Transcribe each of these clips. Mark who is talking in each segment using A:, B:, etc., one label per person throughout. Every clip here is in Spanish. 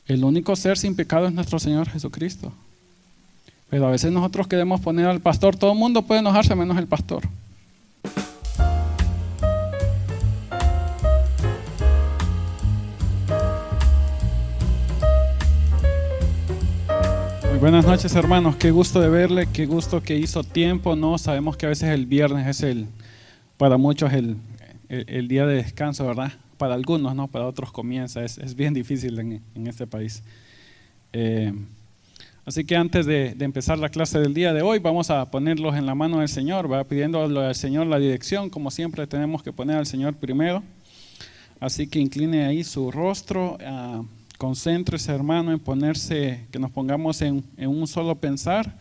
A: El único ser sin pecado es nuestro Señor Jesucristo. Pero a veces nosotros queremos poner al pastor. Todo el mundo puede enojarse menos el pastor. Muy buenas noches, hermanos. Qué gusto de verle, qué gusto que hizo tiempo, ¿no? Sabemos que a veces el viernes es para muchos el día de descanso, ¿verdad? Para algunos, ¿no? Para otros comienza. Es bien difícil en este país. Así que antes de empezar la clase del día de hoy, vamos a ponerlos en la mano del Señor, ¿va? Pidiéndole al Señor la dirección. Como siempre tenemos que poner al Señor primero. Así que incline ahí su rostro, concéntrese, hermano, en ponerse, que nos pongamos en un solo pensar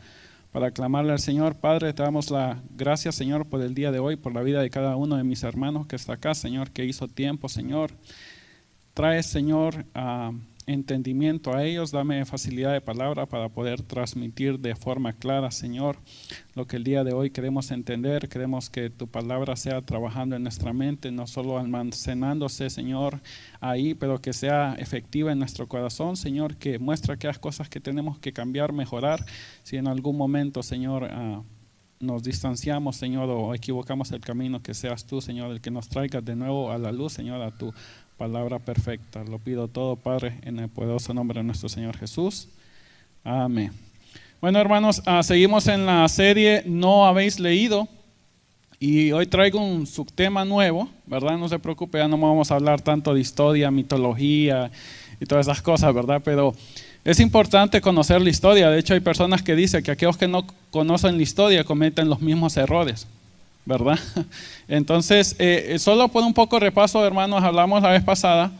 A: para clamarle al Señor. Padre, te damos la gracias, Señor, por el día de hoy, por la vida de cada uno de mis hermanos que está acá, Señor, que hizo tiempo, Señor. Trae, Señor, entendimiento a ellos, dame facilidad de palabra para poder transmitir de forma clara, Señor, lo que el día de hoy queremos entender. Queremos que tu palabra sea trabajando en nuestra mente, no solo almacenándose, Señor, ahí, pero que sea efectiva en nuestro corazón, Señor, que muestre aquellas cosas que tenemos que cambiar, mejorar. Si en algún momento, Señor, nos distanciamos, Señor, o equivocamos el camino, que seas tú, Señor, el que nos traiga de nuevo a la luz, Señor, a tu palabra perfecta. Lo pido todo, Padre, en el poderoso nombre de nuestro Señor Jesús. Amén. Bueno, hermanos, seguimos en la serie No habéis leído, y hoy traigo un subtema nuevo, ¿verdad? No se preocupe, ya no vamos a hablar tanto de historia, mitología y todas esas cosas, ¿verdad? Pero es importante conocer la historia. De hecho, hay personas que dicen que aquellos que no conocen la historia cometen los mismos errores, ¿verdad? Entonces, solo por un poco de repaso, hermanos, hablamos la vez pasada,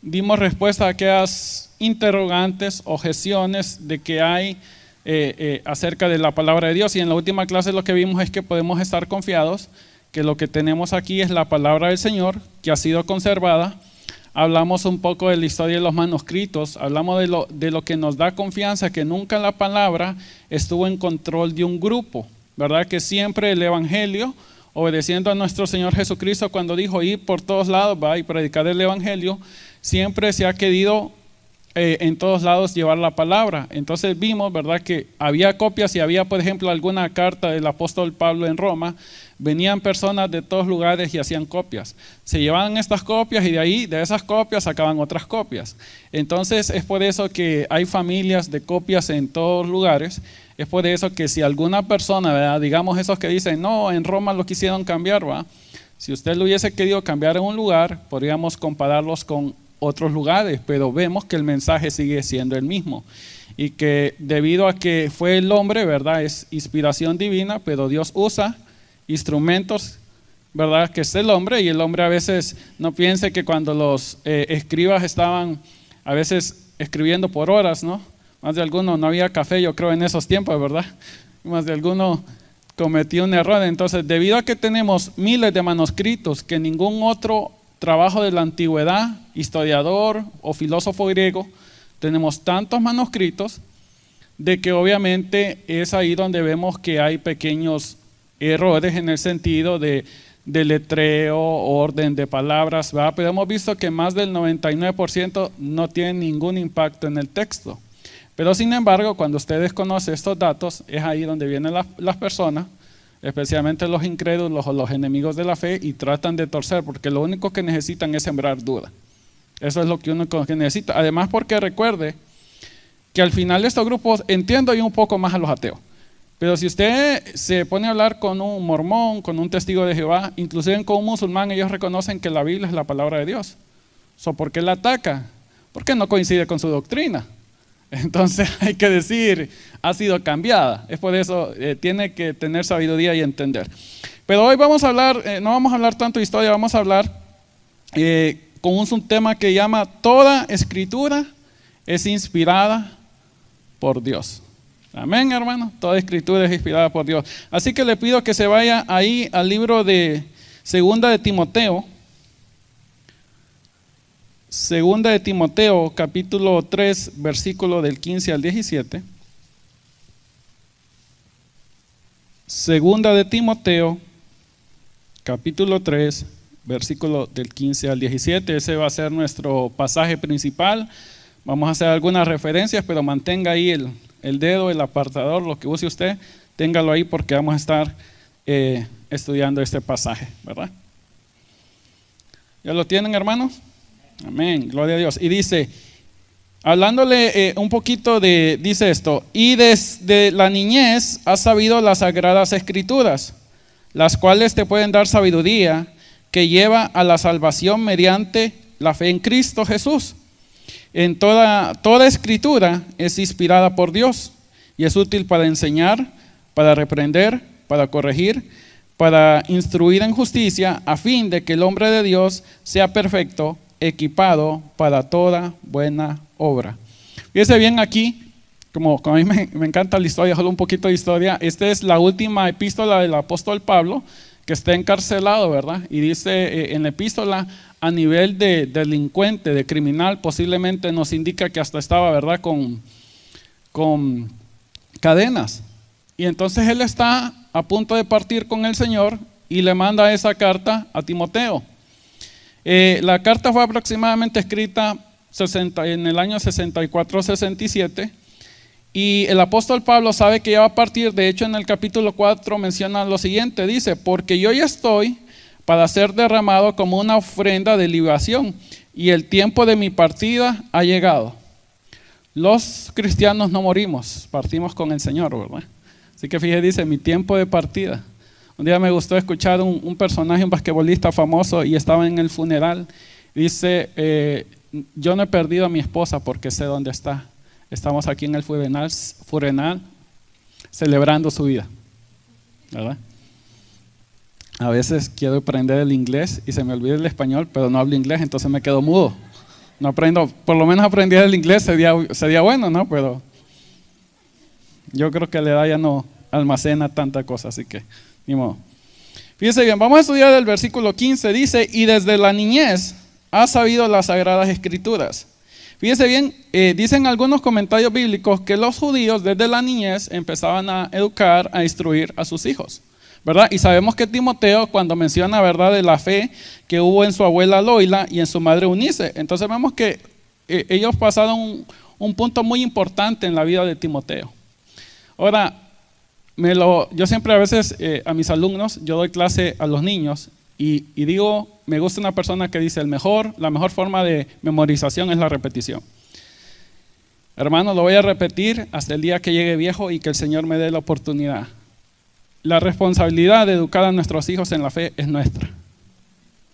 A: dimos respuesta a aquellas interrogantes, objeciones de que hay acerca de la palabra de Dios, y en la última clase lo que vimos es que podemos estar confiados que lo que tenemos aquí es la palabra del Señor, que ha sido conservada. Hablamos un poco de la historia de los manuscritos, hablamos de lo que nos da confianza, que nunca la palabra estuvo en control de un grupo, ¿verdad? Que siempre el Evangelio, obedeciendo a nuestro Señor Jesucristo cuando dijo ir por todos lados, va, y predicar el Evangelio, siempre se ha querido en todos lados llevar la palabra. Entonces vimos, ¿verdad?, que había copias. Y había, por ejemplo, alguna carta del apóstol Pablo en Roma, venían personas de todos lugares y hacían copias. Se llevaban estas copias y de esas copias sacaban otras copias. Entonces es por eso que hay familias de copias en todos lugares. Es por eso que si alguna persona, ¿verdad?, digamos esos que dicen, no, en Roma lo quisieron cambiar, ¿va? Si usted lo hubiese querido cambiar en un lugar, podríamos compararlos con otros lugares, pero vemos que el mensaje sigue siendo el mismo. Y que debido a que fue el hombre, ¿verdad?, es inspiración divina, pero Dios usa instrumentos, ¿verdad?, que es el hombre. Y el hombre a veces no piense que cuando los escribas estaban a veces escribiendo por horas, ¿no? Más de alguno, no había café, yo creo, en esos tiempos, ¿verdad? Más de alguno cometió un error. Entonces, debido a que tenemos miles de manuscritos que ningún otro trabajo de la antigüedad, historiador o filósofo griego, tenemos tantos manuscritos, de que obviamente es ahí donde vemos que hay pequeños errores en el sentido de letreo, orden de palabras, ¿verdad? Pero hemos visto que más del 99% no tiene ningún impacto en el texto. Pero sin embargo, cuando ustedes conocen estos datos, es ahí donde vienen las personas, especialmente los incrédulos o los enemigos de la fe, y tratan de torcer, porque lo único que necesitan es sembrar duda. Eso es lo que uno necesita. Además, porque recuerde que al final de estos grupos, entiendo yo un poco más a los ateos, pero si usted se pone a hablar con un mormón, con un testigo de Jehová, inclusive con un musulmán, ellos reconocen que la Biblia es la palabra de Dios. ¿Por qué la ataca? Porque no coincide con su doctrina. Entonces hay que decir, ha sido cambiada. Es por eso tiene que tener sabiduría y entender. Pero hoy vamos a hablar, no vamos a hablar tanto de historia, vamos a hablar con un tema que llama Toda Escritura es inspirada por Dios. Amén, hermano. Toda Escritura es inspirada por Dios. Así que le pido que se vaya ahí al libro de Segunda de Timoteo. Segunda de Timoteo, capítulo 3, versículo del 15 al 17. Segunda de Timoteo, capítulo 3, versículo del 15 al 17. Ese va a ser nuestro pasaje principal Vamos a hacer algunas referencias, pero mantenga ahí el dedo, el apartador, lo que use usted, téngalo ahí porque vamos a estar estudiando este pasaje, ¿verdad? ¿Ya lo tienen, hermanos? Amén, gloria a Dios. Y dice, hablándole un poquito dice esto, y desde la niñez has sabido las sagradas escrituras, las cuales te pueden dar sabiduría que lleva a la salvación mediante la fe en Cristo Jesús. En toda escritura es inspirada por Dios y es útil para enseñar, para reprender, para corregir, para instruir en justicia, a fin de que el hombre de Dios sea perfecto, equipado para toda buena obra. Fíjese bien aquí, como a mí me encanta la historia, solo un poquito de historia. Esta es la última epístola del apóstol Pablo, que está encarcelado, ¿verdad? Y dice en la epístola, a nivel de delincuente, de criminal, posiblemente nos indica que hasta estaba, ¿verdad?, con cadenas. Y entonces él está a punto de partir con el Señor y le manda esa carta a Timoteo. La carta fue aproximadamente escrita en el año 64-67 y el apóstol Pablo sabe que ya va a partir. De hecho, en el capítulo 4 menciona lo siguiente, dice, porque yo ya estoy para ser derramado como una ofrenda de libación y el tiempo de mi partida ha llegado. Los cristianos no morimos, partimos con el Señor, ¿verdad? Así que fíjese, dice, mi tiempo de partida. Un día me gustó escuchar un personaje, un basquetbolista famoso, y estaba en el funeral. Dice, yo no he perdido a mi esposa porque sé dónde está. Estamos aquí en el funeral celebrando su vida, ¿verdad? A veces quiero aprender el inglés y se me olvida el español, pero no hablo inglés, entonces me quedo mudo. No aprendo, por lo menos aprender el inglés sería bueno, ¿no? Pero yo creo que la edad ya no almacena tanta cosa, así que ni modo. Fíjense bien, vamos a estudiar el versículo 15, dice, y desde la niñez has sabido las sagradas escrituras. Fíjense bien, dicen algunos comentarios bíblicos que los judíos desde la niñez empezaban a educar, a instruir a sus hijos, ¿verdad? Y sabemos que Timoteo, cuando menciona, ¿verdad?, de la fe que hubo en su abuela Loila y en su madre Eunice, entonces vemos que ellos pasaron un punto muy importante en la vida de Timoteo. Ahora, yo siempre a veces a mis alumnos, yo doy clase a los niños y digo, me gusta una persona que dice, la mejor forma de memorización es la repetición. Hermano, lo voy a repetir hasta el día que llegue viejo y que el Señor me dé la oportunidad. La responsabilidad de educar a nuestros hijos en la fe es nuestra.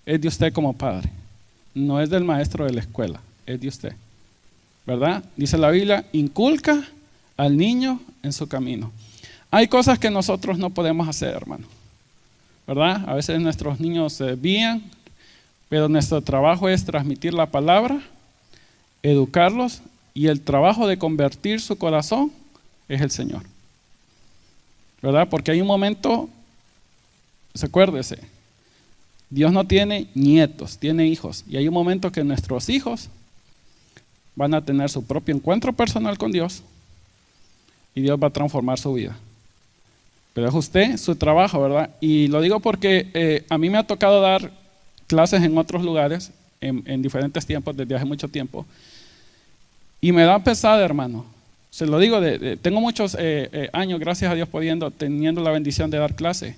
A: Es de usted como padre. No es del maestro de la escuela, es de usted. ¿Verdad? Dice la Biblia, inculca al niño en su camino. Hay cosas que nosotros no podemos hacer, hermano. ¿Verdad? A veces nuestros niños se desvían, pero nuestro trabajo es transmitir la palabra, educarlos, y el trabajo de convertir su corazón es el Señor. ¿Verdad? Porque hay un momento, acuérdese, Dios no tiene nietos, tiene hijos. Y hay un momento que nuestros hijos van a tener su propio encuentro personal con Dios y Dios va a transformar su vida. Pero es usted, su trabajo, ¿verdad? Y lo digo porque a mí me ha tocado dar clases en otros lugares, en diferentes tiempos, desde hace mucho tiempo. Y me da pesada, hermano. Se lo digo, tengo muchos años, gracias a Dios, teniendo la bendición de dar clase.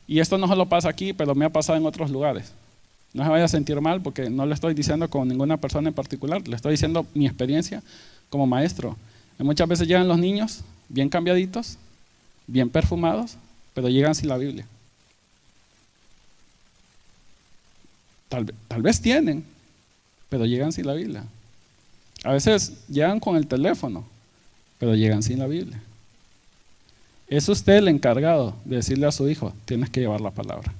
A: Y esto no solo pasa aquí, pero me ha pasado en otros lugares. No se vaya a sentir mal porque no le estoy diciendo con ninguna persona en particular, le estoy diciendo mi experiencia como maestro. Muchas veces llegan los niños bien cambiaditos, bien perfumados, pero llegan sin la Biblia. Tal vez tienen, pero llegan sin la Biblia. A veces llegan con el teléfono, pero llegan sin la Biblia. Es usted el encargado de decirle a su hijo, tienes que llevar la palabra.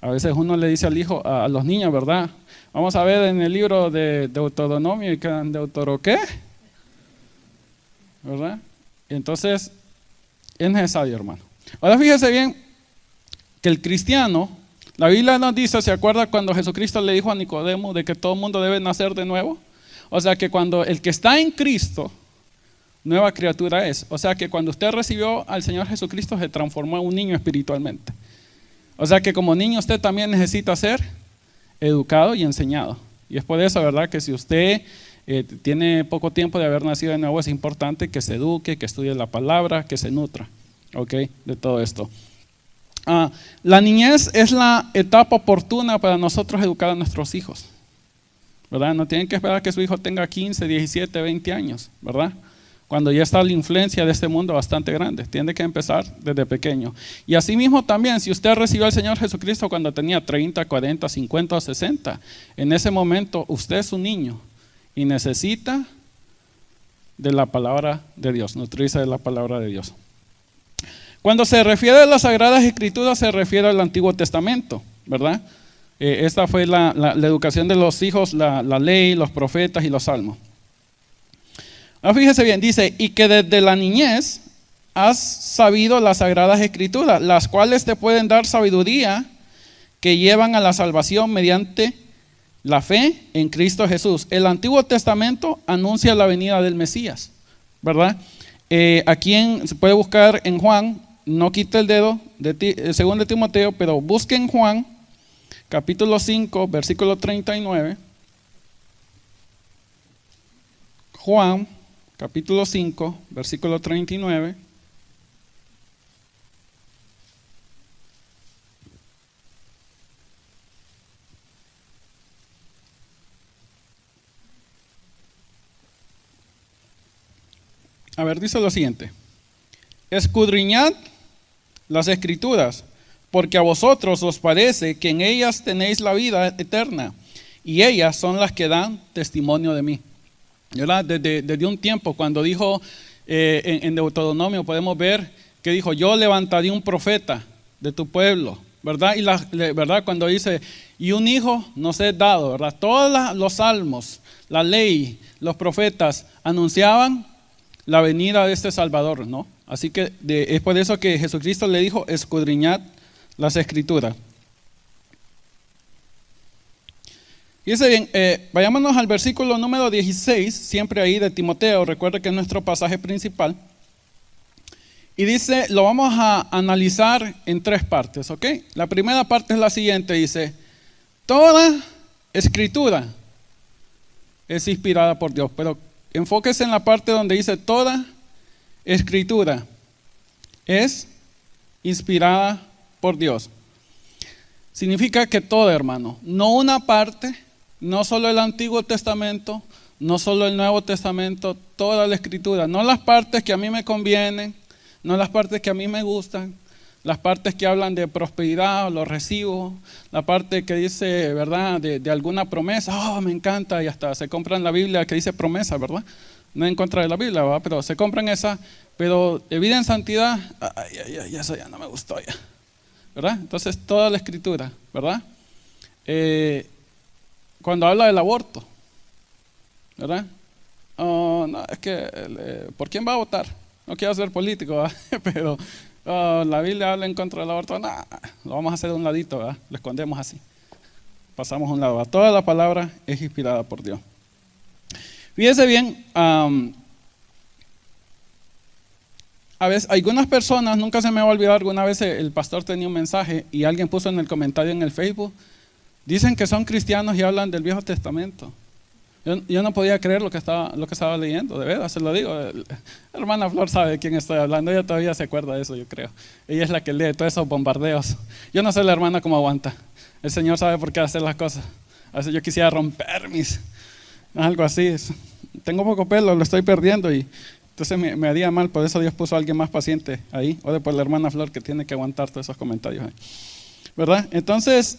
A: A veces uno le dice al hijo, a los niños, ¿verdad? Vamos a ver en el libro de Deuteronomio, ¿qué? ¿Verdad? Entonces, es necesario, hermano. Ahora fíjese bien que el cristiano, la Biblia nos dice, ¿se acuerda cuando Jesucristo le dijo a Nicodemo de que todo el mundo debe nacer de nuevo? O sea que cuando el que está en Cristo, nueva criatura es. O sea que cuando usted recibió al Señor Jesucristo, se transformó en un niño espiritualmente. O sea que como niño usted también necesita ser educado y enseñado. Y es por eso, ¿verdad? Que si usted tiene poco tiempo de haber nacido de nuevo, es importante que se eduque, que estudie la palabra, que se nutra, ¿ok? De todo esto. La niñez es la etapa oportuna para nosotros educar a nuestros hijos, ¿verdad? No tienen que esperar que su hijo tenga 15, 17, 20 años, ¿verdad? Cuando ya está la influencia de este mundo bastante grande, tiene que empezar desde pequeño. Y asimismo también, si usted recibió al Señor Jesucristo cuando tenía 30, 40, 50 o 60, en ese momento usted es un niño y necesita de la palabra de Dios, nutrirse de la palabra de Dios. Cuando se refiere a las Sagradas Escrituras, se refiere al Antiguo Testamento, ¿verdad? Esta fue la educación de los hijos, la ley, los profetas y los salmos. Fíjese bien, dice, y que desde la niñez has sabido las Sagradas Escrituras, las cuales te pueden dar sabiduría que llevan a la salvación mediante la fe en Cristo Jesús. El Antiguo Testamento anuncia la venida del Mesías, ¿verdad? Aquí se puede buscar en Juan, no quite el dedo, según de Timoteo, pero busquen Juan, capítulo 5, versículo 39. Juan, capítulo 5, versículo 39. A ver, dice lo siguiente: escudriñad las Escrituras, porque a vosotros os parece que en ellas tenéis la vida eterna, y ellas son las que dan testimonio de mí. ¿Verdad? Desde un tiempo, cuando dijo en Deuteronomio, podemos ver que dijo, yo levantaré un profeta de tu pueblo, ¿verdad? Y ¿verdad? Cuando dice, y un hijo nos es dado, ¿verdad? Todos los salmos, la ley, los profetas anunciaban la venida de este Salvador, ¿no? Así que es por eso que Jesucristo le dijo, escudriñad las Escrituras. Fíjense bien, vayámonos al versículo número 16, siempre ahí de Timoteo, recuerde que es nuestro pasaje principal. Y dice, lo vamos a analizar en 3 partes, ¿ok? La primera parte es la siguiente, dice, toda Escritura es inspirada por Dios, pero enfóquese en la parte donde dice, toda Escritura es inspirada por Dios. Significa que todo, hermano, no una parte, no solo el Antiguo Testamento, no solo el Nuevo Testamento, toda la Escritura, no las partes que a mí me convienen, no las partes que a mí me gustan, las partes que hablan de prosperidad, los recibos, la parte que dice, ¿verdad?, de alguna promesa, me encanta, y hasta se compran la Biblia que dice promesa, ¿verdad? No en contra de la Biblia, ¿verdad? Pero se compran esa, pero de vida en santidad, eso ya no me gustó ya, ¿verdad? Entonces toda la Escritura, ¿verdad? Cuando habla del aborto, ¿verdad? No, es que, ¿por quién va a votar? No quiero ser político, ¿verdad? Pero la Biblia habla en contra del aborto, lo vamos a hacer de un ladito, ¿verdad? Lo escondemos así, pasamos a un lado, ¿verdad? Toda la palabra es inspirada por Dios. Fíjese bien, a veces, algunas personas, nunca se me va a olvidar, alguna vez el pastor tenía un mensaje y alguien puso en el comentario en el Facebook, dicen que son cristianos y hablan del Viejo Testamento. Yo no podía creer lo que estaba leyendo, de verdad, se lo digo. La hermana Flor sabe de quién estoy hablando, ella todavía se acuerda de eso, yo creo. Ella es la que lee todos esos bombardeos. Yo no sé la hermana cómo aguanta. El Señor sabe por qué hacer las cosas. A veces yo quisiera romper algo así. Tengo poco pelo, lo estoy perdiendo y entonces me haría mal, por eso Dios puso a alguien más paciente ahí, o después la hermana Flor que tiene que aguantar todos esos comentarios ahí, ¿verdad? Entonces,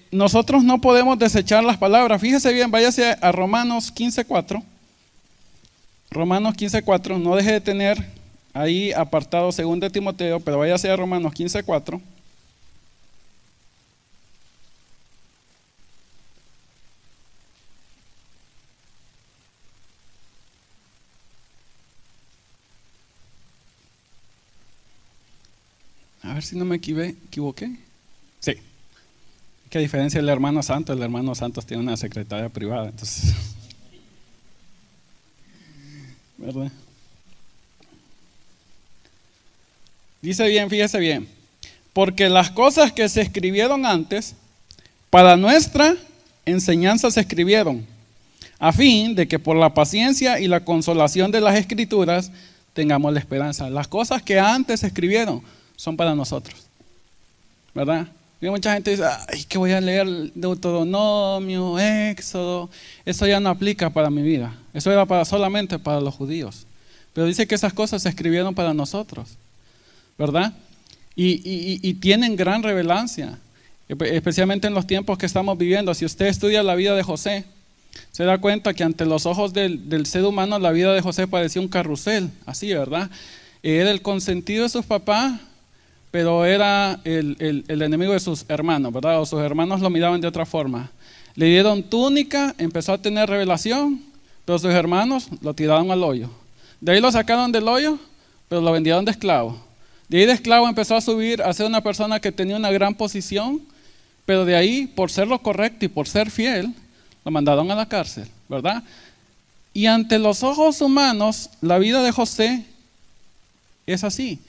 A: nosotros no podemos desechar las palabras. Fíjese bien, váyase a Romanos 15:4. Romanos 15:4, no deje de tener ahí apartado 2 de Timoteo, pero váyase a Romanos 15:4. A ver si no me equivoqué. Sí. ¿Qué diferencia el hermano Santos? El hermano Santos tiene una secretaria privada, entonces. ¿Verdad? Dice bien, fíjese bien. Porque las cosas que se escribieron antes, para nuestra enseñanza se escribieron, a fin de que por la paciencia y la consolación de las Escrituras tengamos la esperanza. Las cosas que antes se escribieron son para nosotros, ¿verdad? Y mucha gente dice, ay, que voy a leer Deuteronomio, Éxodo, eso ya no aplica para mi vida, eso era solamente para los judíos. Pero dice que esas cosas se escribieron para nosotros, ¿verdad? Y tienen gran relevancia, especialmente en los tiempos que estamos viviendo. Si usted estudia la vida de José, se da cuenta que ante los ojos del ser humano la vida de José parecía un carrusel, así, ¿verdad? Era el consentido de sus papás, pero era el enemigo de sus hermanos, ¿verdad? O sus hermanos lo miraban de otra forma. Le dieron túnica, empezó a tener revelación, pero sus hermanos lo tiraron al hoyo. De ahí lo sacaron del hoyo, pero lo vendieron de esclavo. De ahí de esclavo empezó a subir a ser una persona que tenía una gran posición, pero de ahí, por ser lo correcto y por ser fiel, lo mandaron a la cárcel, ¿verdad? Y ante los ojos humanos, la vida de José es así.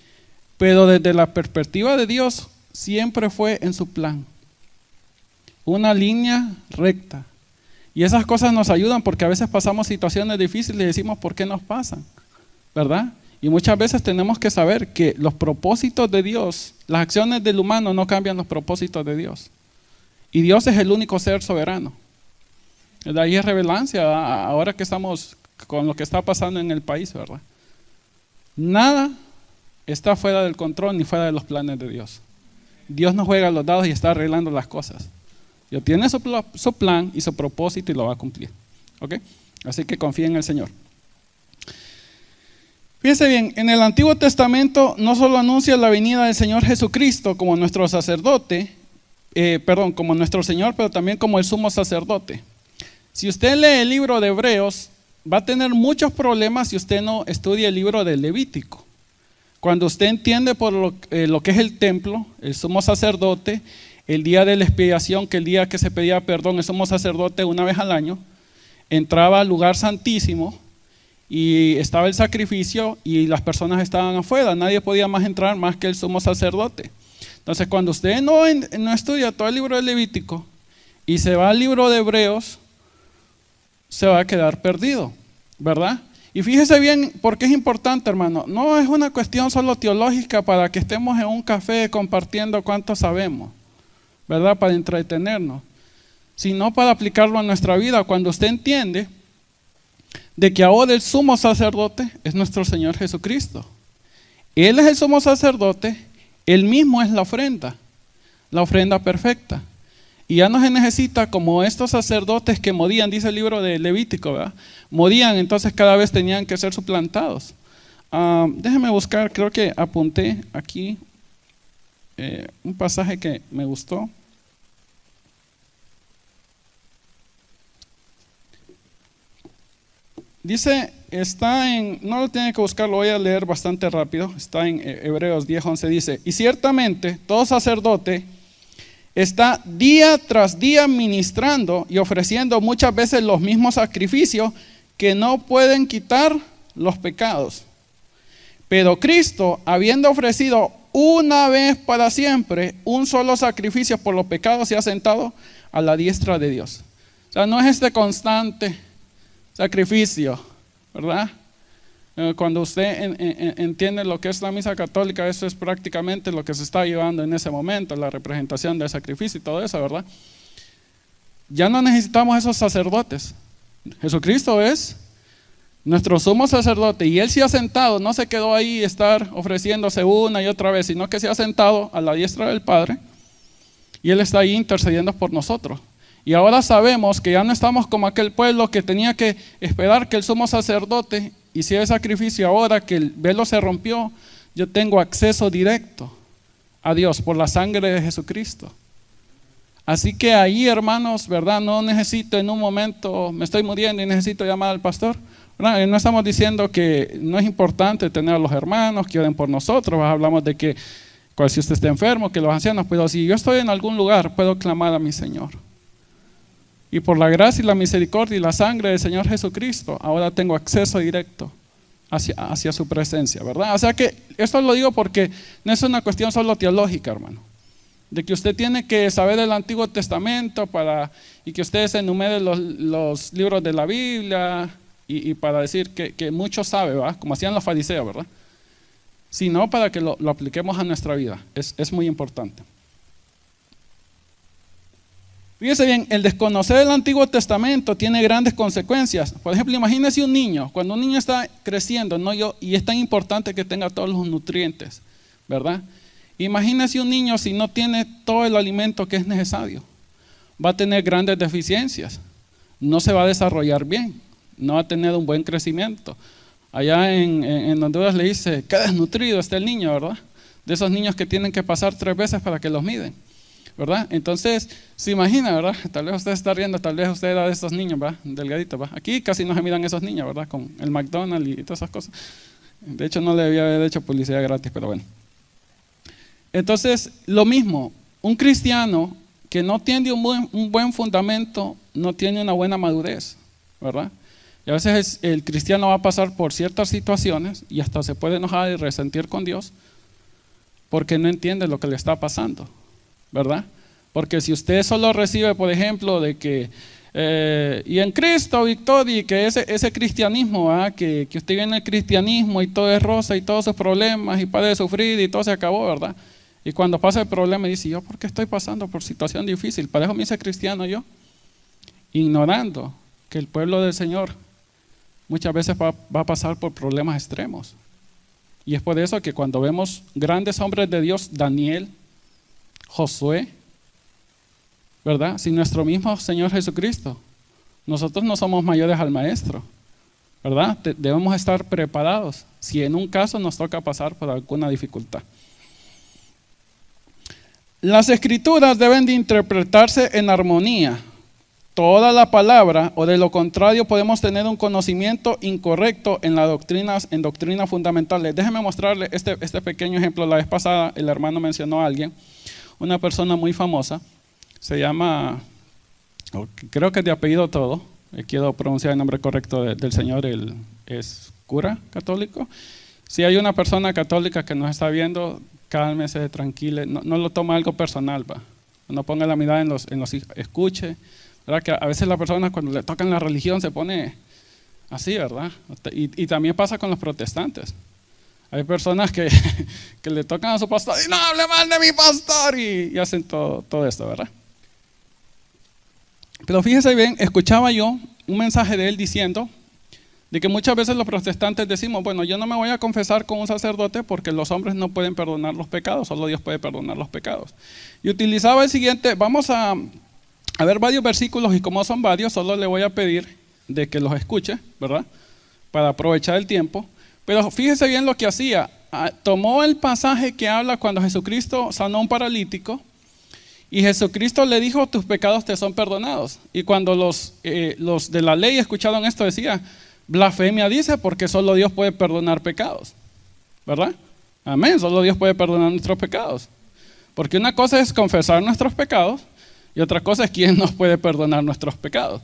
A: Pero desde la perspectiva de Dios, siempre fue en su plan. Una línea recta. Y esas cosas nos ayudan porque a veces pasamos situaciones difíciles y decimos, ¿por qué nos pasan? ¿Verdad? Y muchas veces tenemos que saber que los propósitos de Dios, las acciones del humano no cambian los propósitos de Dios. Y Dios es el único ser soberano. De ahí es revelancia ahora que estamos con lo que está pasando en el país, ¿verdad? Nada está fuera del control ni fuera de los planes de Dios. Dios no juega los dados y está arreglando las cosas. Dios tiene su plan y su propósito y lo va a cumplir. ¿Ok? Así que confía en el Señor. Fíjense bien, en el Antiguo Testamento no solo anuncia la venida del Señor Jesucristo como nuestro sacerdote, como nuestro Señor, pero también como el sumo sacerdote. Si usted lee el libro de Hebreos, va a tener muchos problemas si usted no estudia el libro de Levítico. Cuando usted entiende por lo que es el templo, el sumo sacerdote, el día de la expiación, que el día que se pedía perdón, el sumo sacerdote una vez al año, entraba al lugar santísimo y estaba el sacrificio y las personas estaban afuera, nadie podía más entrar más que el sumo sacerdote. Entonces cuando usted no estudia todo el libro de Levítico y se va al libro de Hebreos, se va a quedar perdido, ¿verdad? Y fíjese bien por qué es importante, hermano. No es una cuestión solo teológica para que estemos en un café compartiendo cuánto sabemos, ¿verdad? Para entretenernos, sino para aplicarlo a nuestra vida. Cuando usted entiende de que ahora el sumo sacerdote es nuestro Señor Jesucristo. Él es el sumo sacerdote, Él mismo es la ofrenda perfecta. Y ya no se necesita como estos sacerdotes que morían, dice el libro de Levítico, ¿verdad? Morían, entonces cada vez tenían que ser suplantados. Déjeme buscar, creo que apunté aquí un pasaje que me gustó. Dice, no lo tiene que buscar, lo voy a leer bastante rápido, está en Hebreos 10:11, dice, y ciertamente todo sacerdote está día tras día ministrando y ofreciendo muchas veces los mismos sacrificios que no pueden quitar los pecados. Pero Cristo, habiendo ofrecido una vez para siempre un solo sacrificio por los pecados, se ha sentado a la diestra de Dios. O sea, no es este constante sacrificio, ¿verdad? Cuando usted entiende lo que es la misa católica, eso es prácticamente lo que se está llevando en ese momento, la representación del sacrificio y todo eso, ¿verdad? Ya no necesitamos esos sacerdotes. Jesucristo es nuestro sumo sacerdote y Él se ha sentado, no se quedó ahí estar ofreciéndose una y otra vez, sino que se ha sentado a la diestra del Padre y Él está ahí intercediendo por nosotros. Y ahora sabemos que ya no estamos como aquel pueblo que tenía que esperar que el sumo sacerdote hiciera el sacrificio. Ahora que el velo se rompió, yo tengo acceso directo a Dios por la sangre de Jesucristo. Así que ahí, hermanos, ¿verdad? No necesito en un momento, me estoy muriendo y necesito llamar al pastor, ¿verdad? No estamos diciendo que no es importante tener a los hermanos que oren por nosotros. Hablamos de que si usted está enfermo, que los ancianos, pero si yo estoy en algún lugar, puedo clamar a mi Señor. Y por la gracia y la misericordia y la sangre del Señor Jesucristo, ahora tengo acceso directo hacia su presencia, ¿verdad? O sea que esto lo digo porque no es una cuestión solo teológica, hermano. de que usted tiene que saber el Antiguo Testamento y que usted se enumere los libros de la Biblia y para decir que mucho sabe, ¿verdad? Como hacían los fariseos, ¿verdad? Sino para que lo apliquemos a nuestra vida. Es muy importante. Fíjese bien, el desconocer el Antiguo Testamento tiene grandes consecuencias. Por ejemplo, imagínese un niño, cuando un niño está creciendo, ¿no? Y es tan importante que tenga todos los nutrientes, ¿verdad? Imagínese un niño si no tiene todo el alimento que es necesario. Va a tener grandes deficiencias, no se va a desarrollar bien, no va a tener un buen crecimiento. Allá en Honduras le dice, qué desnutrido está el niño, ¿verdad? De esos niños que tienen que pasar 3 veces para que los miden, ¿verdad? Entonces, se imagina, ¿verdad? Tal vez usted está riendo, tal vez usted era de esos niños, ¿verdad? Delgaditos, ¿verdad? Aquí casi no se miran esos niños, ¿verdad? Con el McDonald's y todas esas cosas. De hecho, no le debía haber hecho publicidad gratis, pero bueno. Entonces, lo mismo, un cristiano que no tiene un buen fundamento, no tiene una buena madurez, ¿verdad? Y a veces el cristiano va a pasar por ciertas situaciones y hasta se puede enojar y resentir con Dios porque no entiende lo que le está pasando, ¿verdad? Porque si usted solo recibe, por ejemplo, de que y en Cristo victoria, y que ese cristianismo, que usted viene el cristianismo y todo es rosa y todos sus problemas y para de sufrir y todo se acabó, ¿verdad? Y cuando pasa el problema dice, ¿yo por qué estoy pasando por situación difícil? Para eso me hice cristiano yo, ignorando que el pueblo del Señor muchas veces va a pasar por problemas extremos. Y es por eso que cuando vemos grandes hombres de Dios, Daniel, Josué, ¿verdad? Si nuestro mismo Señor Jesucristo, nosotros no somos mayores al Maestro, ¿verdad? Debemos estar preparados si en un caso nos toca pasar por alguna dificultad. Las Escrituras deben de interpretarse en armonía. Toda la palabra, o de lo contrario podemos tener un conocimiento incorrecto en doctrinas fundamentales. Déjeme mostrarle este pequeño ejemplo. La vez pasada el hermano mencionó a alguien, una persona muy famosa, se llama, creo que es de apellido todo, quiero pronunciar el nombre correcto del señor, es cura católico. Si hay una persona católica que nos está viendo, cálmese, tranquile, no lo tome algo personal, va. No ponga la mirada en los escuche. ¿Verdad? Que a veces la persona cuando le tocan la religión se pone así, ¿verdad? Y también pasa con los protestantes. Hay personas que le tocan a su pastor y no hable mal de mi pastor y hacen todo esto, ¿verdad? Pero fíjese bien, escuchaba yo un mensaje de él diciendo de que muchas veces los protestantes decimos, bueno, yo no me voy a confesar con un sacerdote porque los hombres no pueden perdonar los pecados, solo Dios puede perdonar los pecados. Y utilizaba el siguiente, vamos a ver varios versículos y como son varios, solo le voy a pedir de que los escuche, ¿verdad? Para aprovechar el tiempo. Pero fíjese bien lo que hacía. Tomó el pasaje que habla cuando Jesucristo sanó a un paralítico y Jesucristo le dijo, tus pecados te son perdonados. Y cuando los de la ley escucharon esto decía, blasfemia dice porque solo Dios puede perdonar pecados, ¿verdad? Amén, solo Dios puede perdonar nuestros pecados. Porque una cosa es confesar nuestros pecados y otra cosa es quién nos puede perdonar nuestros pecados.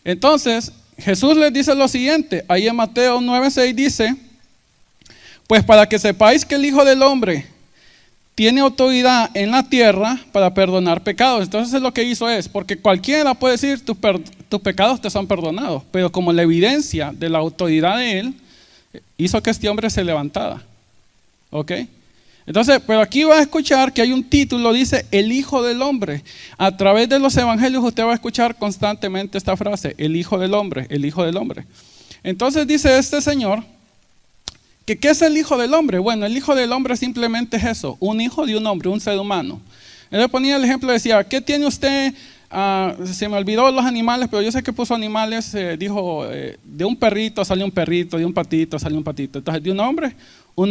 A: Entonces, Jesús les dice lo siguiente, ahí en Mateo 9:6 dice, pues para que sepáis que el Hijo del Hombre tiene autoridad en la tierra para perdonar pecados. Entonces lo que hizo es, porque cualquiera puede decir, tus pecados te son perdonados, pero como la evidencia de la autoridad de Él, hizo que este hombre se levantara. ¿Ok? Entonces, pero aquí va a escuchar que hay un título, dice, el Hijo del Hombre. A través de los evangelios usted va a escuchar constantemente esta frase, el Hijo del Hombre, el Hijo del Hombre. Entonces dice este señor, que ¿qué es el Hijo del Hombre? Bueno, el Hijo del Hombre simplemente es eso, un hijo de un hombre, un ser humano. Él le ponía el ejemplo, decía, ¿qué tiene usted? Se me olvidó los animales, pero yo sé que puso animales, dijo, de un perrito salió un perrito, de un patito salió un patito. Entonces, de un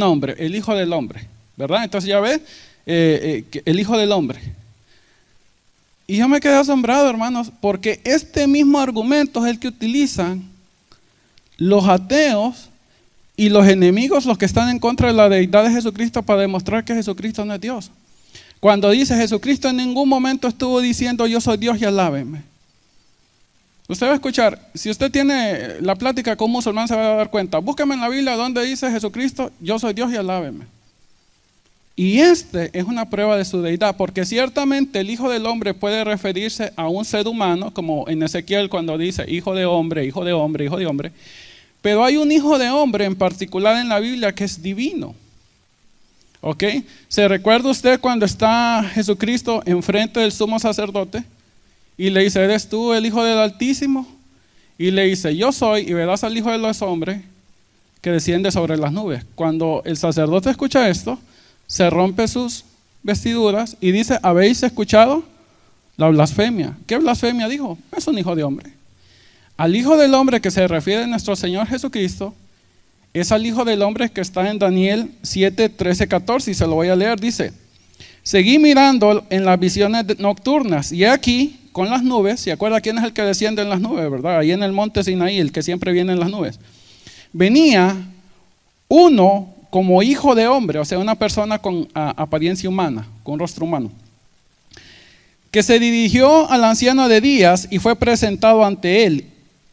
A: hombre, el Hijo del Hombre. ¿Verdad? Entonces ya ves, el Hijo del Hombre. Y yo me quedé asombrado, hermanos, porque este mismo argumento es el que utilizan los ateos y los enemigos, los que están en contra de la deidad de Jesucristo, para demostrar que Jesucristo no es Dios. Cuando dice Jesucristo en ningún momento estuvo diciendo yo soy Dios y alábenme. Usted va a escuchar, si usted tiene la plática con un musulmán se va a dar cuenta, búsqueme en la Biblia donde dice Jesucristo yo soy Dios y alábenme. Y este es una prueba de su deidad, porque ciertamente el Hijo del Hombre puede referirse a un ser humano, como en Ezequiel cuando dice hijo de hombre, hijo de hombre, hijo de hombre. Pero hay un hijo de hombre en particular en la Biblia que es divino. ¿Ok? ¿Se recuerda usted cuando está Jesucristo enfrente del sumo sacerdote? Y le dice, ¿eres tú el Hijo del Altísimo? Y le dice, yo soy, y verás al Hijo de los hombres que desciende sobre las nubes. Cuando el sacerdote escucha esto, se rompe sus vestiduras y dice, ¿habéis escuchado la blasfemia? ¿Qué blasfemia dijo? Es un hijo de hombre. Al Hijo del Hombre que se refiere nuestro Señor Jesucristo es al Hijo del Hombre que está en Daniel 7, 13, 14, y se lo voy a leer. Dice, seguí mirando en las visiones nocturnas, y aquí con las nubes. ¿Se acuerda quién es el que desciende en las nubes, verdad? Ahí en el monte Sinaí, el que siempre viene en las nubes. Venía uno como hijo de hombre, o sea, una persona con apariencia humana, con rostro humano, que se dirigió al anciano de días y fue presentado ante él,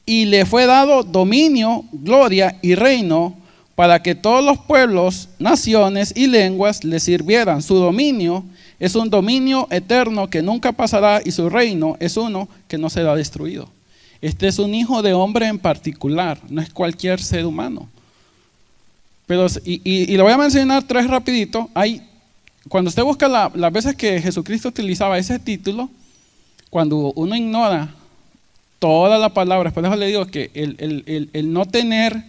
A: y le fue dado dominio, gloria y reino para que todos los pueblos, naciones y lenguas le sirvieran. Su dominio es un dominio eterno que nunca pasará, y su reino es uno que no será destruido. Este es un hijo de hombre en particular, no es cualquier ser humano. Pero, y le voy a mencionar tres rapidito. Cuando usted busca las veces que Jesucristo utilizaba ese título, cuando uno ignora toda la palabra, por eso le digo que el no tener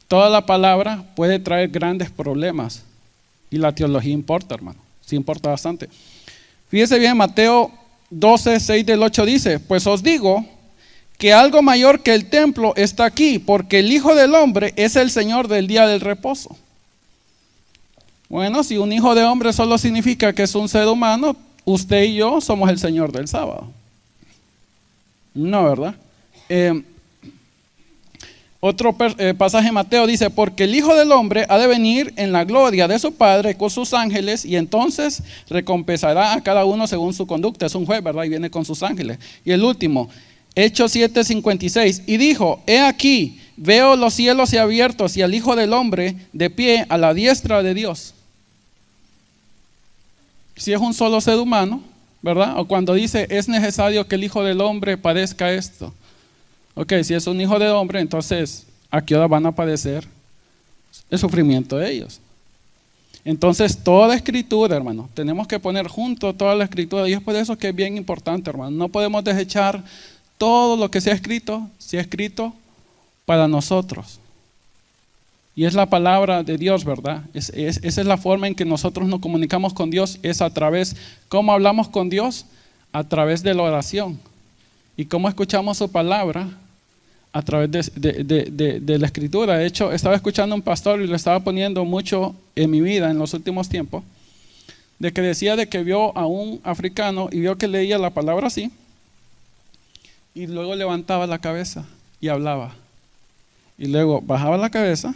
A: toda la palabra puede traer grandes problemas. Y la teología importa, hermano, sí importa bastante. Fíjese bien, Mateo 12, 6 del 8 dice, pues os digo que algo mayor que el templo está aquí, porque el Hijo del Hombre es el Señor del día del reposo. Bueno, si un hijo de hombre solo significa que es un ser humano, usted y yo somos el Señor del sábado. No, ¿verdad? Otro pasaje de Mateo dice, porque el Hijo del Hombre ha de venir en la gloria de su Padre con sus ángeles, y entonces recompensará a cada uno según su conducta. Es un juez, ¿verdad? Y viene con sus ángeles. Y el último, Hechos 7:56, y dijo, he aquí, veo los cielos abiertos y al Hijo del Hombre de pie a la diestra de Dios. Si es un solo ser humano, ¿verdad? O cuando dice, es necesario que el Hijo del Hombre padezca esto. Ok, si es un hijo de hombre, entonces, ¿a qué hora van a padecer el sufrimiento de ellos? Entonces, toda escritura, hermano, tenemos que poner junto toda la escritura, y es por eso que es bien importante, hermano. No podemos desechar todo lo que se ha escrito para nosotros. Y es la palabra de Dios, ¿verdad? Esa es la forma en que nosotros nos comunicamos con Dios, es a través, ¿cómo hablamos con Dios? A través de la oración. ¿Y cómo escuchamos su palabra? A través de la escritura. De hecho, estaba escuchando a un pastor y lo estaba poniendo mucho en mi vida en los últimos tiempos, de que decía de que vio a un africano y vio que leía la palabra así, y luego levantaba la cabeza y hablaba. Y luego bajaba la cabeza,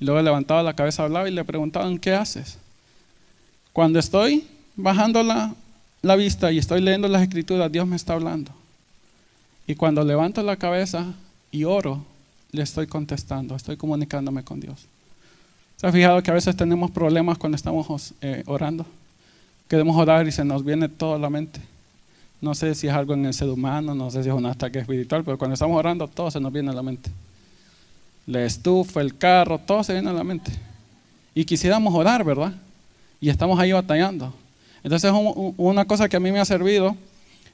A: y luego levantaba la cabeza, hablaba, y le preguntaban, ¿qué haces? Cuando estoy bajando la vista y estoy leyendo las escrituras, Dios me está hablando. Y cuando levanto la cabeza y oro, le estoy contestando, estoy comunicándome con Dios. ¿Se ha fijado que a veces tenemos problemas cuando estamos orando? Queremos orar y se nos viene todo a la mente. No sé si es algo en el ser humano, no sé si es un ataque espiritual, pero cuando estamos orando todo se nos viene a la mente. La estufa, el carro, todo se viene a la mente. Y quisiéramos orar, ¿verdad? Y estamos ahí batallando. Entonces una cosa que a mí me ha servido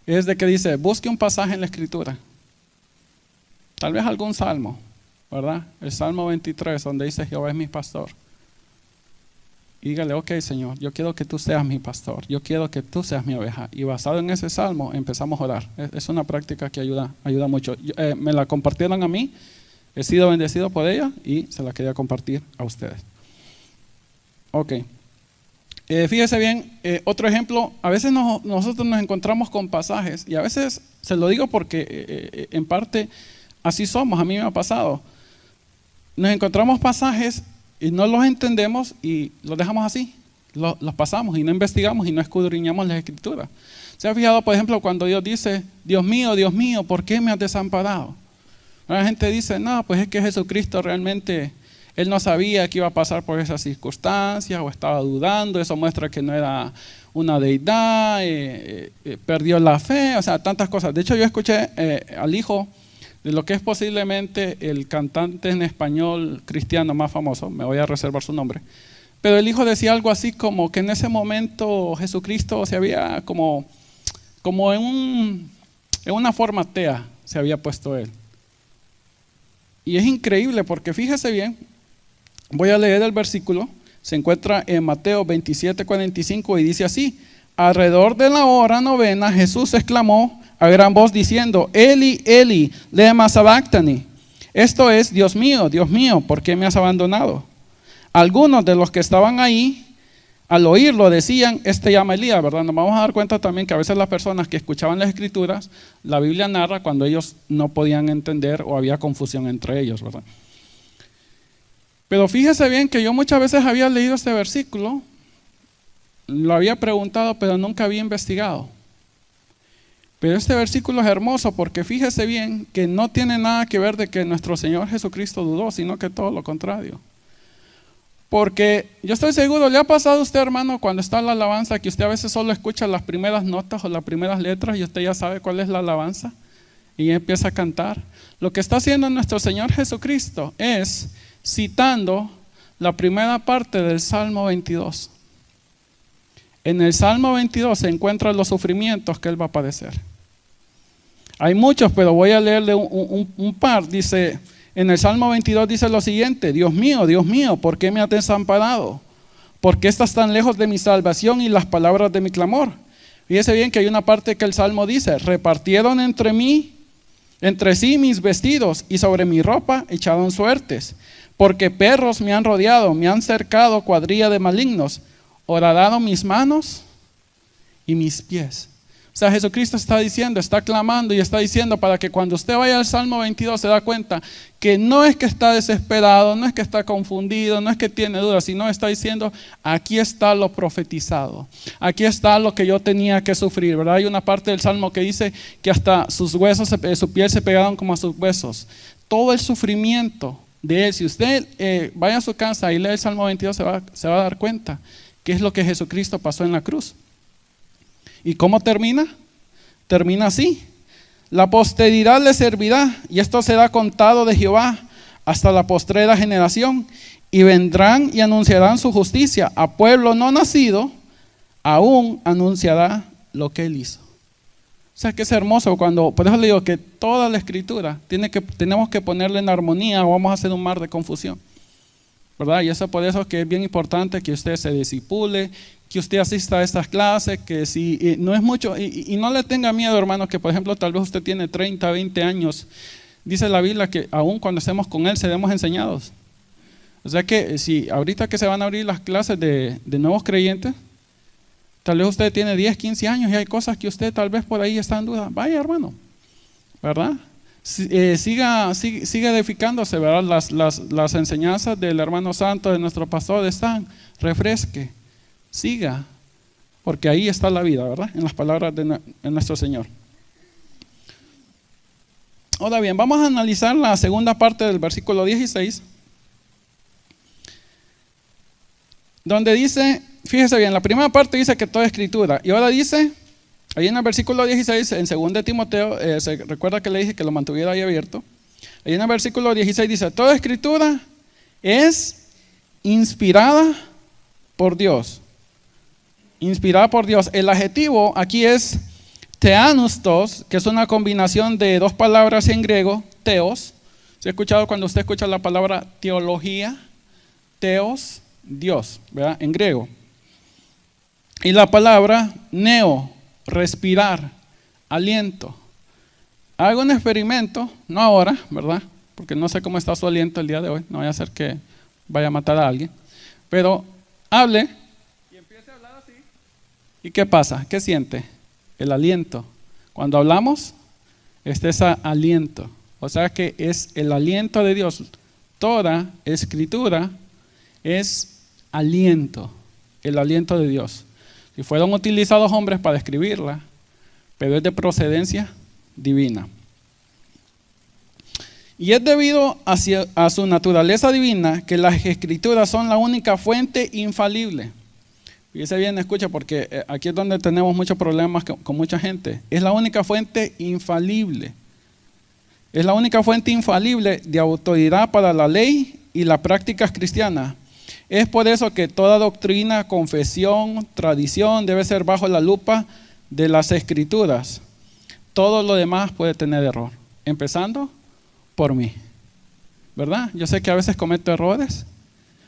A: es de que dice, busque un pasaje en la escritura. Tal vez algún salmo, ¿verdad? El Salmo 23, donde dice, Jehová es mi pastor. Y dígale, ok, Señor, yo quiero que tú seas mi pastor, yo quiero que tú seas mi oveja. Y basado en ese salmo empezamos a orar. Es una práctica que ayuda mucho. Me la compartieron a mí, he sido bendecido por ella y se la quería compartir a ustedes. Ok. Fíjese bien, otro ejemplo, a veces nosotros nos encontramos con pasajes, y a veces se lo digo porque en parte así somos, a mí me ha pasado. Nos encontramos pasajes y no los entendemos y los dejamos así, los pasamos y no investigamos y no escudriñamos las escrituras. ¿Se ha fijado, por ejemplo, cuando Dios dice, Dios mío, ¿por qué me has desamparado? La gente dice, no, pues es que Jesucristo realmente Él no sabía que iba a pasar por esas circunstancias o estaba dudando. Eso muestra que no era una deidad, perdió la fe, o sea, tantas cosas. De hecho, yo escuché al hijo de lo que es posiblemente el cantante en español cristiano más famoso, me voy a reservar su nombre, pero el hijo decía algo así como que en ese momento Jesucristo se había como en una forma atea se había puesto él. Y es increíble porque fíjese bien, voy a leer el versículo, se encuentra en Mateo 27:45 y dice así: alrededor de la hora novena Jesús exclamó a gran voz diciendo: Eli, Eli, lema sabactani. Esto es: Dios mío, ¿por qué me has abandonado? Algunos de los que estaban ahí, al oírlo, decían: este llama a Elías, ¿verdad? Nos vamos a dar cuenta también que a veces las personas que escuchaban las escrituras, la Biblia narra cuando ellos no podían entender o había confusión entre ellos, ¿verdad? Pero fíjese bien que yo muchas veces había leído este versículo, lo había preguntado, pero nunca había investigado. Pero este versículo es hermoso porque fíjese bien que no tiene nada que ver de que nuestro Señor Jesucristo dudó, sino que todo lo contrario. Porque yo estoy seguro, ¿le ha pasado a usted, hermano, cuando está en la alabanza, que usted a veces solo escucha las primeras notas o las primeras letras y usted ya sabe cuál es la alabanza y empieza a cantar? Lo que está haciendo nuestro Señor Jesucristo es citando la primera parte del Salmo 22. En el Salmo 22 se encuentran los sufrimientos que Él va a padecer. Hay muchos, pero voy a leerle un par. Dice, en el Salmo 22 dice lo siguiente: Dios mío, ¿por qué me has desamparado? ¿Por qué estás tan lejos de mi salvación y las palabras de mi clamor? Fíjese bien que hay una parte que el Salmo dice: repartieron entre sí mis vestidos y sobre mi ropa echaron suertes. Porque perros me han rodeado, me han cercado cuadrilla de malignos, horadaron mis manos y mis pies. O sea, Jesucristo está diciendo, está clamando y está diciendo para que cuando usted vaya al Salmo 22 se da cuenta que no es que está desesperado, no es que está confundido, no es que tiene dudas, sino está diciendo: aquí está lo profetizado, aquí está lo que yo tenía que sufrir, ¿verdad? Hay una parte del Salmo que dice que hasta sus huesos, su piel se pegaron como a sus huesos. Todo el sufrimiento de Él, si usted vaya a su casa y lee el Salmo 22, se va a dar cuenta qué es lo que Jesucristo pasó en la cruz. ¿Y cómo termina? Termina así: la posteridad le servirá, y esto será contado de Jehová hasta la postrera generación, y vendrán y anunciarán su justicia a pueblo no nacido, aún anunciará lo que Él hizo. O sea que es hermoso por eso le digo que toda la escritura tenemos que ponerla en armonía o vamos a hacer un mar de confusión, ¿verdad? Y eso por eso que es bien importante que usted se discipule, que usted asista a estas clases, que si no es mucho, y no le tenga miedo, hermano, que por ejemplo tal vez usted tiene 30, 20 años, dice la Biblia que aún cuando estemos con Él seremos enseñados. O sea que si ahorita que se van a abrir las clases de nuevos creyentes, tal vez usted tiene 10, 15 años y hay cosas que usted tal vez por ahí está en duda. Vaya, hermano, ¿verdad? Siga edificándose, ¿verdad? Las enseñanzas del hermano santo, de nuestro pastor están. Refresque, siga, porque ahí está la vida, ¿verdad? En las palabras de nuestro Señor. Ahora bien, vamos a analizar la segunda parte del versículo 16, donde dice, fíjese bien, la primera parte dice que toda escritura, y ahora dice, ahí en el versículo 16, en 2 Timoteo, se recuerda que le dije que lo mantuviera ahí abierto, ahí en el versículo 16 dice, toda escritura es inspirada por Dios. Inspirada por Dios. El adjetivo aquí es theanustos, que es una combinación de dos palabras en griego, theos. ¿Se ha escuchado cuando usted escucha la palabra teología? Theos, Dios, ¿verdad? En griego. Y la palabra neo, respirar, aliento. Hago un experimento, no ahora, ¿verdad? Porque no sé cómo está su aliento el día de hoy, no vaya a ser que vaya a matar a alguien. Pero hable y empiece a hablar así. ¿Y qué pasa? ¿Qué siente? El aliento. Cuando hablamos, este es aliento. O sea que es el aliento de Dios. Toda escritura es aliento, el aliento de Dios. Si fueron utilizados hombres para escribirla, pero es de procedencia divina. Y es debido a su naturaleza divina que las escrituras son la única fuente infalible. Fíjese bien, escucha, porque aquí es donde tenemos muchos problemas con mucha gente. Es la única fuente infalible. Es la única fuente infalible de autoridad para la ley y las prácticas cristianas. Es por eso que toda doctrina, confesión, tradición debe ser bajo la lupa de las escrituras. Todo lo demás puede tener error, empezando por mí, ¿verdad? Yo sé que a veces cometo errores.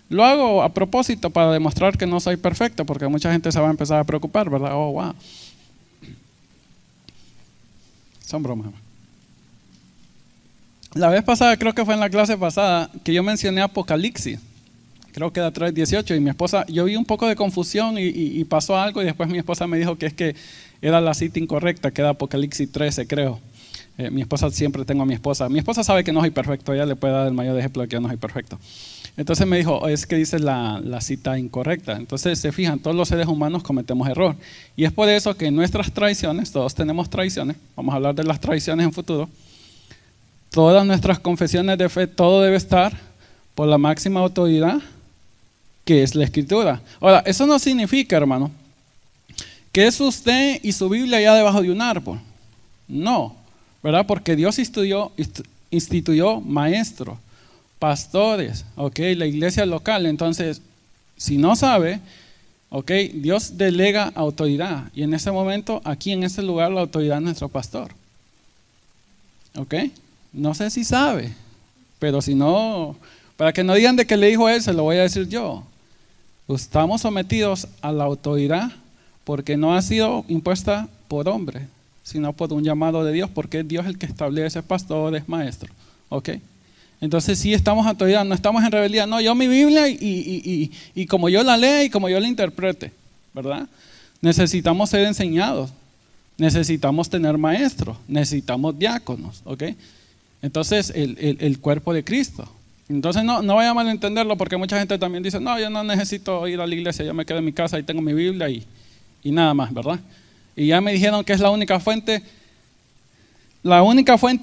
A: Lo hago a propósito para demostrar que no soy perfecto, porque mucha gente se va a empezar a preocupar, ¿verdad? Oh, wow. Son bromas. La vez pasada, creo que fue en la clase pasada, que yo mencioné Apocalipsis. Creo que era 3:18 y mi esposa, yo vi un poco de confusión y pasó algo y después mi esposa me dijo que es que era la cita incorrecta, que era Apocalipsis 13, creo. Mi esposa, siempre tengo a mi esposa. Mi esposa sabe que no soy perfecto, ella le puede dar el mayor ejemplo de que yo no soy perfecto. Entonces me dijo, es que dice la cita incorrecta. Entonces se fijan, todos los seres humanos cometemos error. Y es por eso que nuestras traiciones, todos tenemos traiciones, vamos a hablar de las traiciones en futuro, todas nuestras confesiones de fe, todo debe estar por la máxima autoridad que es la Escritura. Ahora, eso no significa, hermano, que es usted y su Biblia allá debajo de un árbol. No, ¿verdad? Porque Dios instituyó maestros, pastores, la iglesia local. Entonces, si no sabe, Dios delega autoridad. Y en ese momento, aquí en este lugar, la autoridad es nuestro pastor. No sé si sabe, pero si no, para que no digan de que le dijo él, se lo voy a decir yo. Estamos sometidos a la autoridad porque no ha sido impuesta por hombre, sino por un llamado de Dios, porque es Dios el que establece pastores, maestros. Entonces sí estamos en autoridad, no estamos en rebeldía. No, yo mi Biblia y como yo la lea y como yo la interprete, ¿verdad? Necesitamos ser enseñados, necesitamos tener maestros, necesitamos diáconos, Entonces el cuerpo de Cristo. Entonces no vaya a malentenderlo, porque mucha gente también dice, no, yo no necesito ir a la iglesia, yo me quedo en mi casa y tengo mi Biblia y nada más, ¿verdad? Y ya me dijeron que es la única fuente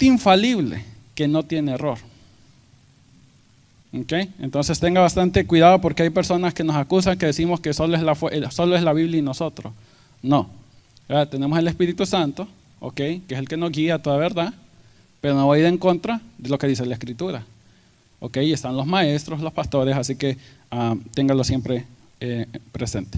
A: infalible que no tiene error. Entonces tenga bastante cuidado, porque hay personas que nos acusan que decimos que solo es la Biblia y nosotros. No, ¿verdad? Tenemos el Espíritu Santo, que es el que nos guía a toda verdad, pero no va a ir en contra de lo que dice la Escritura. Y están los maestros, los pastores, así que téngalo siempre presente.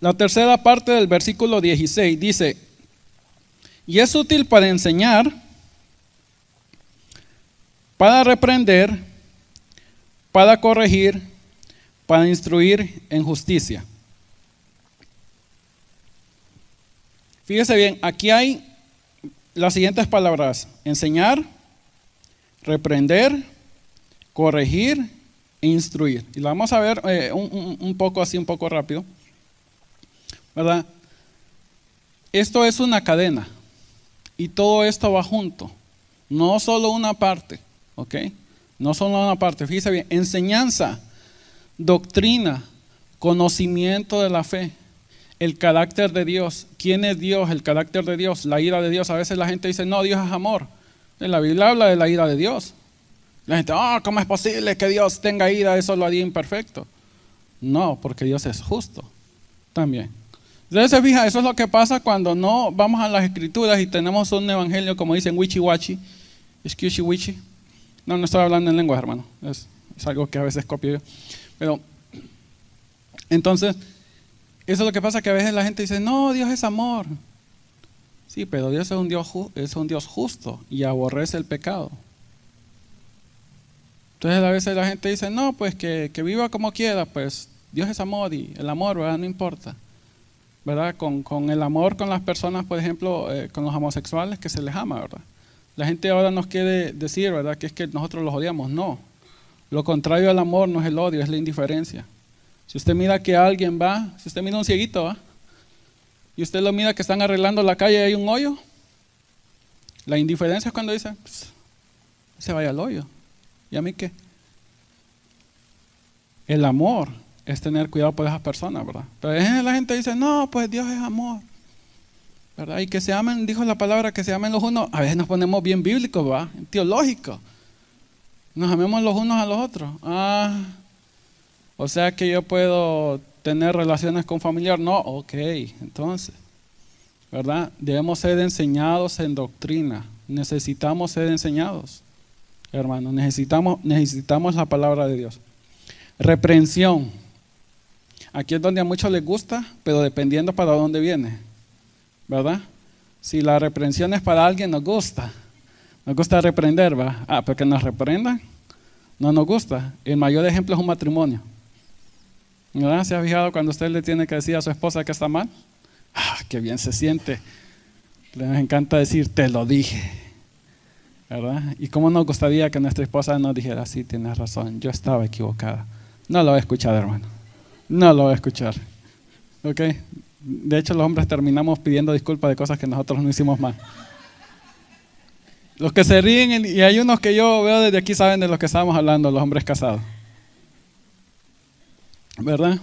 A: La tercera parte del versículo 16 dice, y es útil para enseñar, para reprender, para corregir, para instruir en justicia. Fíjese bien, aquí hay las siguientes palabras: enseñar, reprender, corregir e instruir. Y la vamos a ver un poco así, un poco rápido, ¿verdad? Esto es una cadena y todo esto va junto, no solo una parte, No solo una parte. Fíjese bien, enseñanza, doctrina, conocimiento de la fe, el carácter de Dios. ¿Quién es Dios? El carácter de Dios, la ira de Dios. A veces la gente dice, no, Dios es amor. En la Biblia habla de la ira de Dios. La gente, ¿cómo es posible que Dios tenga ira? Eso lo haría imperfecto. No, porque Dios es justo también. Entonces se fija, eso es lo que pasa cuando no vamos a las Escrituras y tenemos un evangelio, como dicen, wichi-wachi, excuse-wichi. No estoy hablando en lenguas, hermano. Es algo que a veces copio yo. Pero, entonces, eso es lo que pasa, que a veces la gente dice, no, Dios es amor. Sí, pero Dios es un Dios justo y aborrece el pecado. Entonces a veces la gente dice, no, pues que viva como quiera, pues Dios es amor y el amor, ¿verdad? No importa, ¿verdad? Con el amor con las personas, por ejemplo, con los homosexuales, que se les ama, ¿verdad? La gente ahora nos quiere decir, ¿verdad?, que es que nosotros los odiamos. No, lo contrario al amor no es el odio, es la indiferencia. Si usted mira que alguien va, si usted mira a un cieguito, ¿va?, y usted lo mira que están arreglando la calle y hay un hoyo, la indiferencia es cuando dice, pues, se vaya al hoyo. ¿Y a mí qué? El amor es tener cuidado por esas personas, ¿verdad? Pero la gente dice, no, pues Dios es amor. ¿verdad? Y que se amen, dijo la palabra, que se amen los unos. A veces nos ponemos bien bíblicos, ¿va? Teológicos. Nos amemos los unos a los otros. O sea que yo puedo tener relaciones con familiar. No, ok, entonces, ¿verdad? Debemos ser enseñados en doctrina. Necesitamos ser enseñados, hermanos. Necesitamos la palabra de Dios. Reprensión. Aquí es donde a muchos les gusta, pero dependiendo para dónde viene, ¿verdad? Si la reprensión es para alguien, nos gusta reprender, ¿va? Pero que nos reprendan, no nos gusta. El mayor ejemplo es un matrimonio, ¿verdad? ¿Se ha fijado cuando usted le tiene que decir a su esposa que está mal? Qué bien se siente. Les encanta decir, te lo dije, ¿verdad? Y cómo nos gustaría que nuestra esposa nos dijera, sí, tienes razón, yo estaba equivocada. No lo voy a escuchar, hermano. No lo voy a escuchar. ¿Ok? De hecho, los hombres terminamos pidiendo disculpas de cosas que nosotros no hicimos mal. Los que se ríen, y hay unos que yo veo desde aquí saben de lo que estábamos hablando, los hombres casados. ¿Verdad?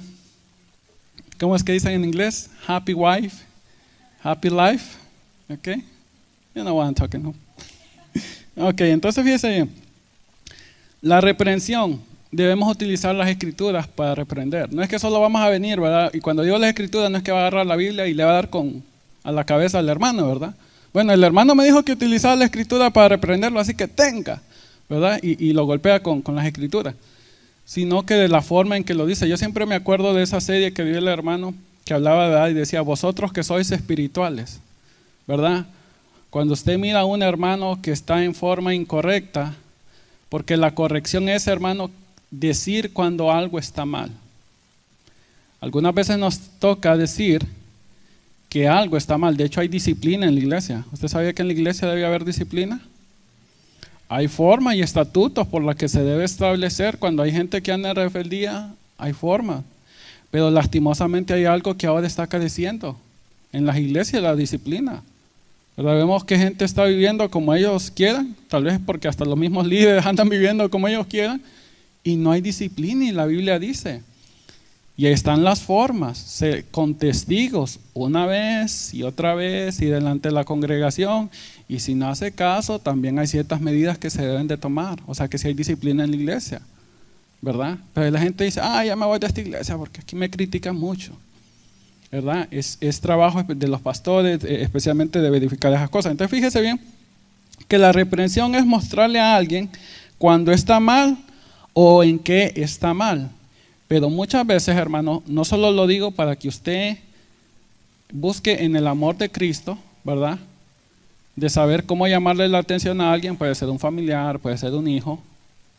A: ¿Cómo es que dicen en inglés? Happy wife, happy life. ¿Ok? You know what I'm talking about. Ok, entonces fíjese bien. La reprensión. Debemos utilizar las escrituras para reprender. No es que solo vamos a venir, ¿verdad? Y cuando digo las escrituras no es que va a agarrar la Biblia y le va a dar a la cabeza al hermano, ¿verdad? Bueno, el hermano me dijo que utilizaba la escritura para reprenderlo, así que tenga, ¿verdad? Y lo golpea con las escrituras. Sino que de la forma en que lo dice. Yo siempre me acuerdo de esa serie que vio el hermano que hablaba, ¿verdad? Y decía, vosotros que sois espirituales, ¿verdad? Cuando usted mira a un hermano que está en forma incorrecta, porque la corrección es, hermano, decir cuando algo está mal. Algunas veces nos toca decir que algo está mal. De hecho, hay disciplina en la iglesia. ¿Usted sabía que en la iglesia debe haber disciplina? Hay formas y estatutos por las que se debe establecer. Cuando hay gente que anda en rebeldía, hay formas. Pero lastimosamente hay algo que ahora está careciendo en las iglesias, la disciplina. Pero vemos que gente está viviendo como ellos quieran, tal vez porque hasta los mismos líderes andan viviendo como ellos quieran, y no hay disciplina, y la Biblia dice. Y ahí están las formas, con testigos, una vez y otra vez, y delante de la congregación. Y si no hace caso, también hay ciertas medidas que se deben de tomar. O sea que si hay disciplina en la iglesia, ¿verdad? Pero la gente dice, ya me voy de esta iglesia porque aquí me critican mucho, ¿verdad? Es trabajo de los pastores, especialmente de verificar esas cosas. Entonces fíjese bien que la reprensión es mostrarle a alguien cuando está mal o en qué está mal. Pero muchas veces, hermano, no solo lo digo para que usted busque en el amor de Cristo, ¿verdad? De saber cómo llamarle la atención a alguien, puede ser un familiar, puede ser un hijo,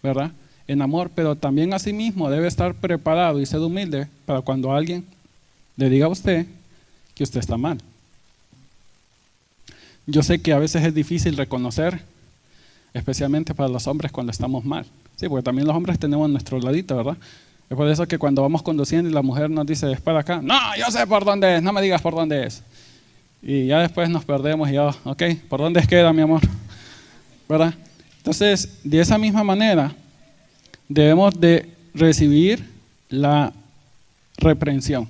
A: ¿verdad? En amor, pero también a sí mismo debe estar preparado y ser humilde para cuando alguien le diga a usted que usted está mal. Yo sé que a veces es difícil reconocer, especialmente para los hombres cuando estamos mal. Sí, porque también los hombres tenemos nuestro ladito, ¿verdad? Es por eso que cuando vamos conduciendo y la mujer nos dice, es para acá. No, yo sé por dónde es, no me digas por dónde es. Y ya después nos perdemos y ya, ok, ¿por dónde es que era, mi amor? ¿Verdad? Entonces, de esa misma manera, debemos de recibir la reprensión.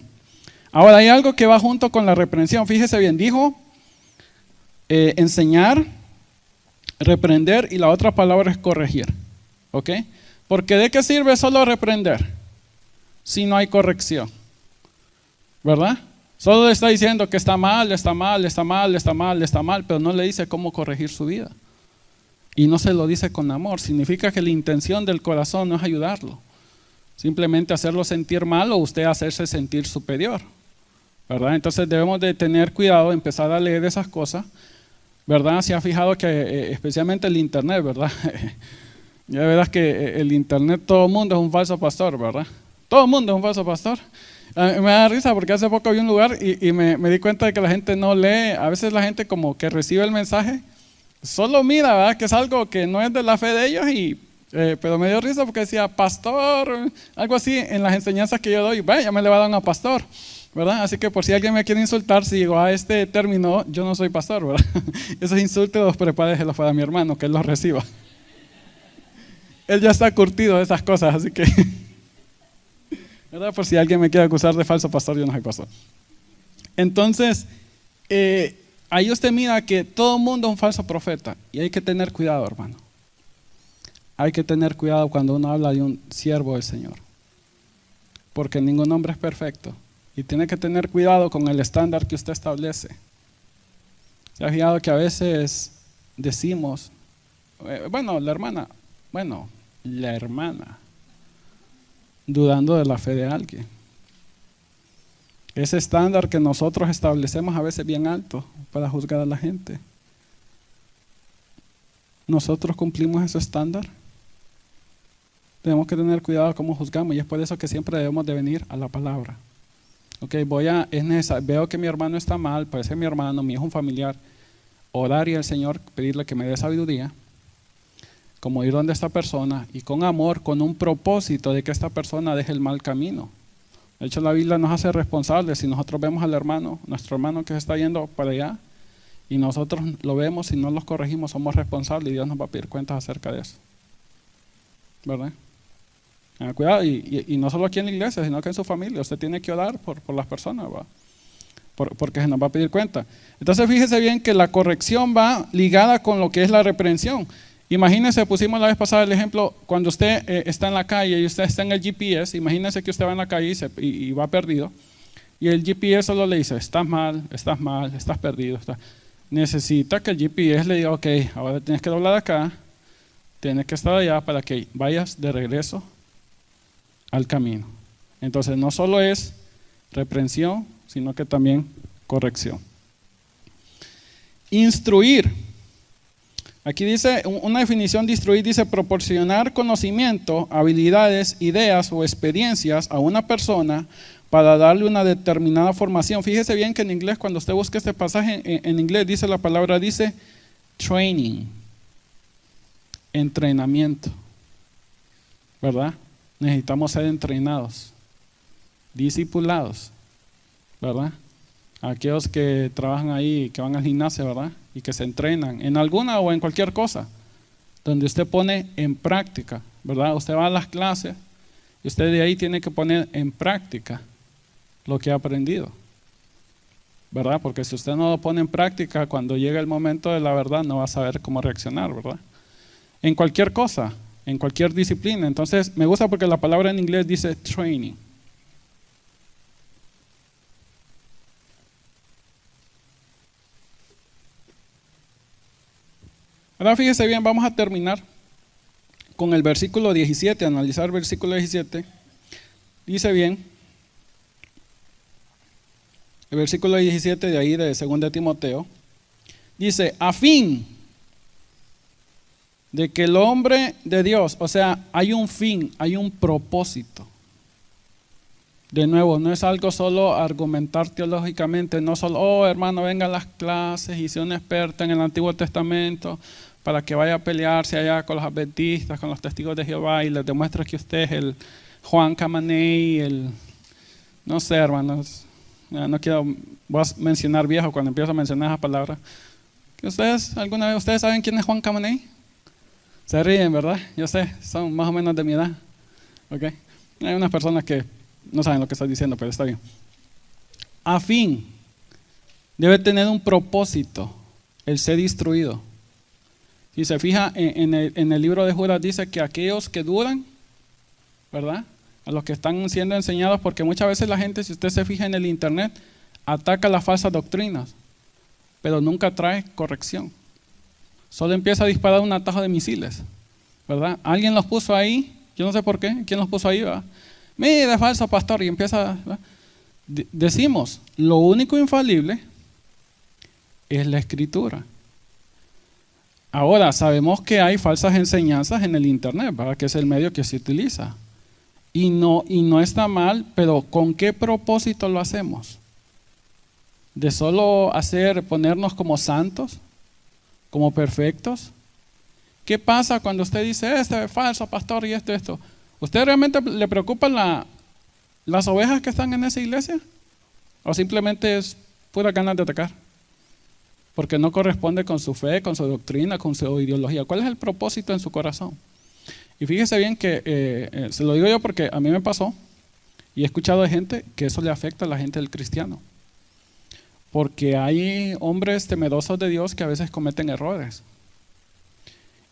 A: Ahora, hay algo que va junto con la reprensión. Fíjese bien, dijo enseñar, reprender, y la otra palabra es corregir. ¿Ok? Porque ¿de qué sirve solo reprender si no hay corrección? ¿Verdad? Solo le está diciendo que está mal, pero no le dice cómo corregir su vida. Y no se lo dice con amor. Significa que la intención del corazón no es ayudarlo. Simplemente hacerlo sentir mal o usted hacerse sentir superior. ¿Verdad? Entonces debemos de tener cuidado, empezar a leer esas cosas. ¿Verdad? Se ha fijado que especialmente el internet, ¿verdad? Ya verás que el internet, todo el mundo es un falso pastor, ¿verdad? Todo el mundo es un falso pastor. Me da risa porque hace poco vi un lugar y me di cuenta de que la gente no lee. A veces la gente como que recibe el mensaje, solo mira, ¿verdad? Que es algo que no es de la fe de ellos, pero me dio risa porque decía pastor, algo así en las enseñanzas que yo doy. Ya me le va a dar a pastor, ¿verdad? Así que por si alguien me quiere insultar, si llegó a este término, yo no soy pastor, ¿verdad? Esos insultos los prepáreselos para mi hermano, que él los reciba. Él ya está curtido de esas cosas, así que, ¿verdad? Por si alguien me quiere acusar de falso pastor, yo no soy pastor. Entonces, ahí usted mira que todo el mundo es un falso profeta y hay que tener cuidado, hermano. Hay que tener cuidado cuando uno habla de un siervo del Señor, porque ningún hombre es perfecto y tiene que tener cuidado con el estándar que usted establece. ¿Se ha fijado que a veces decimos, la hermana, dudando de la fe de alguien? Ese estándar que nosotros establecemos a veces bien alto para juzgar a la gente. ¿Nosotros cumplimos ese estándar? Tenemos que tener cuidado cómo juzgamos y es por eso que siempre debemos de venir a la palabra. Ok, veo que mi hermano está mal, puede ser mi hermano, mi hijo, un familiar. Orar y al Señor pedirle que me dé sabiduría, como ir donde esta persona y con amor, con un propósito de que esta persona deje el mal camino. De hecho, la Biblia nos hace responsables. Si nosotros vemos al hermano, nuestro hermano que se está yendo para allá, y nosotros lo vemos y no los corregimos, somos responsables y Dios nos va a pedir cuentas acerca de eso. ¿Verdad? Cuidado, y no solo aquí en la iglesia, sino que en su familia. Usted tiene que orar por las personas, ¿va? Porque se nos va a pedir cuenta. Entonces fíjese bien que la corrección va ligada con lo que es la reprensión. Imagínese, pusimos la vez pasada el ejemplo, cuando usted está en la calle y usted está en el GPS, imagínese que usted va en la calle y va perdido, y el GPS solo le dice, estás mal, estás perdido. Necesita que el GPS le diga, ok, ahora tienes que doblar acá, tienes que estar allá para que vayas de regreso al camino. Entonces no solo es reprensión, sino que también corrección. Instruir. Aquí dice, una definición de instruir dice proporcionar conocimiento, habilidades, ideas o experiencias a una persona para darle una determinada formación. Fíjese bien que en inglés, cuando usted busca este pasaje, en inglés dice la palabra, dice training, entrenamiento, ¿verdad? Necesitamos ser entrenados, discipulados, ¿verdad? Aquellos que trabajan ahí, que van al gimnasio, ¿verdad? Y que se entrenan en alguna o en cualquier cosa, donde usted pone en práctica, ¿verdad? Usted va a las clases y usted de ahí tiene que poner en práctica lo que ha aprendido, ¿verdad? Porque si usted no lo pone en práctica, cuando llega el momento de la verdad no va a saber cómo reaccionar, ¿verdad? En cualquier cosa, en cualquier disciplina. Entonces me gusta porque la palabra en inglés dice training. Ahora fíjese bien, vamos a terminar con el versículo 17, analizar el versículo 17. Dice bien, el versículo 17 de ahí de 2 Timoteo, dice, a fin de que el hombre de Dios, o sea, hay un fin, hay un propósito. De nuevo, no es algo solo argumentar teológicamente, no solo, oh hermano, venga a las clases y sea un experto en el Antiguo Testamento para que vaya a pelearse allá con los adventistas, con los testigos de Jehová y les demuestre que usted es el Juan Camaney, no sé, hermanos, no quiero, voy a mencionar viejo cuando empiezo a mencionar esa palabra. ¿Alguna vez ustedes saben quién es Juan Camaney? Se ríen, ¿verdad? Yo sé, son más o menos de mi edad. ¿Okay? Hay unas personas que no saben lo que estoy diciendo, pero está bien. A fin, debe tener un propósito, el ser instruido. Si se fija en el libro de Judas dice que aquellos que duran, ¿verdad? A los que están siendo enseñados, porque muchas veces la gente, si usted se fija en el internet, ataca las falsas doctrinas, pero nunca trae corrección. Solo empieza a disparar un atajo de misiles, ¿verdad? Alguien los puso ahí, yo no sé por qué, ¿quién los puso ahí? ¿verdad? Mira, falso pastor, y empieza, decimos, lo único infalible es la escritura. Ahora, sabemos que hay falsas enseñanzas en el internet, ¿verdad? Que es el medio que se utiliza. Y no está mal, pero ¿con qué propósito lo hacemos? ¿De solo ponernos como santos? ¿Como perfectos? ¿Qué pasa cuando usted dice, este es falso pastor y esto? ¿Usted realmente le preocupan las ovejas que están en esa iglesia? ¿O simplemente es pura ganas de atacar? Porque no corresponde con su fe, con su doctrina, con su ideología. ¿Cuál es el propósito en su corazón? Y fíjese bien que, se lo digo yo porque a mí me pasó, y he escuchado de gente que eso le afecta a la gente del cristiano. Porque hay hombres temerosos de Dios que a veces cometen errores.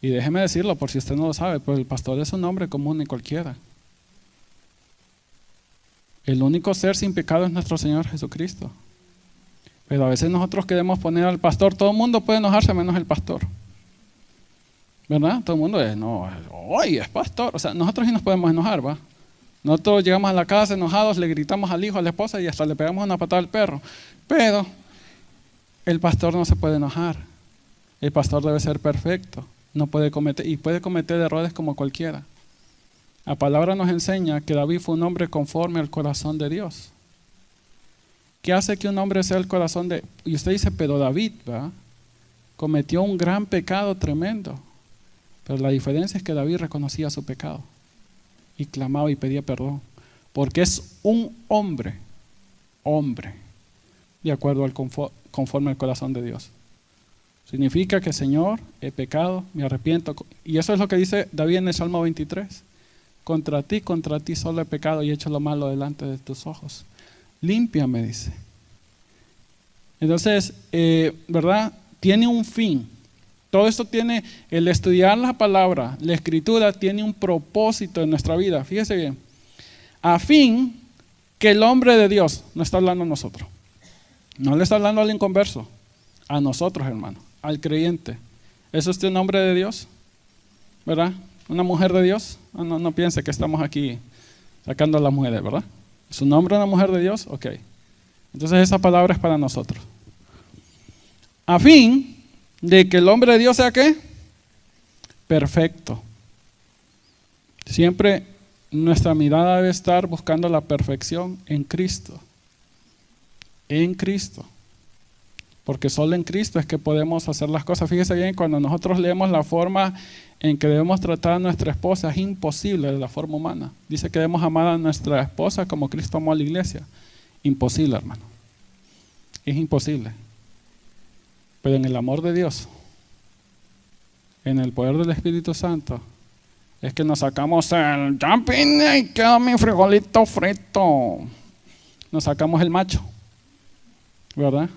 A: Y déjeme decirlo, por si usted no lo sabe, pues el pastor es un hombre común y cualquiera. El único ser sin pecado es nuestro Señor Jesucristo. Pero a veces nosotros queremos poner al pastor, todo el mundo puede enojarse menos el pastor. ¿Verdad? Todo el mundo es, no, hoy es pastor. O sea, nosotros sí nos podemos enojar, ¿va? Nosotros llegamos a la casa enojados, le gritamos al hijo, a la esposa y hasta le pegamos una patada al perro. Pero el pastor no se puede enojar. El pastor debe ser perfecto. No puede cometer, y puede cometer errores como cualquiera. La palabra nos enseña que David fue un hombre conforme al corazón de Dios. ¿Qué hace que un hombre sea el corazón de...? Y usted dice, pero David, ¿va? Cometió un gran pecado tremendo. Pero la diferencia es que David reconocía su pecado y clamaba y pedía perdón. Porque es un hombre, de acuerdo al conforme al corazón de Dios. Significa que, Señor, he pecado, me arrepiento. Y eso es lo que dice David en el Salmo 23. Contra ti solo he pecado y he hecho lo malo delante de tus ojos. Límpiame, dice. Entonces, ¿verdad? Tiene un fin. Todo esto tiene, el estudiar la palabra, la escritura, tiene un propósito en nuestra vida. Fíjese bien. A fin que el hombre de Dios, no está hablando a nosotros. No le está hablando al inconverso. A nosotros, hermano. Al creyente. ¿Es usted un hombre de Dios? ¿Verdad? ¿Una mujer de Dios? No piense que estamos aquí sacando a las mujeres, ¿verdad? ¿Es un hombre o una mujer de Dios? Ok. Entonces esa palabra es para nosotros. A fin de que el hombre de Dios sea ¿qué? Perfecto. Siempre nuestra mirada debe estar buscando la perfección en Cristo. En Cristo. Porque solo en Cristo es que podemos hacer las cosas. Fíjese bien, cuando nosotros leemos la forma en que debemos tratar a nuestra esposa, es imposible de la forma humana. Dice que debemos amar a nuestra esposa como Cristo amó a la iglesia. Imposible, hermano. Es imposible. Pero en el amor de Dios, en el poder del Espíritu Santo, es que nos sacamos el jumping y queda mi frijolito frito. Nos sacamos el macho, ¿verdad?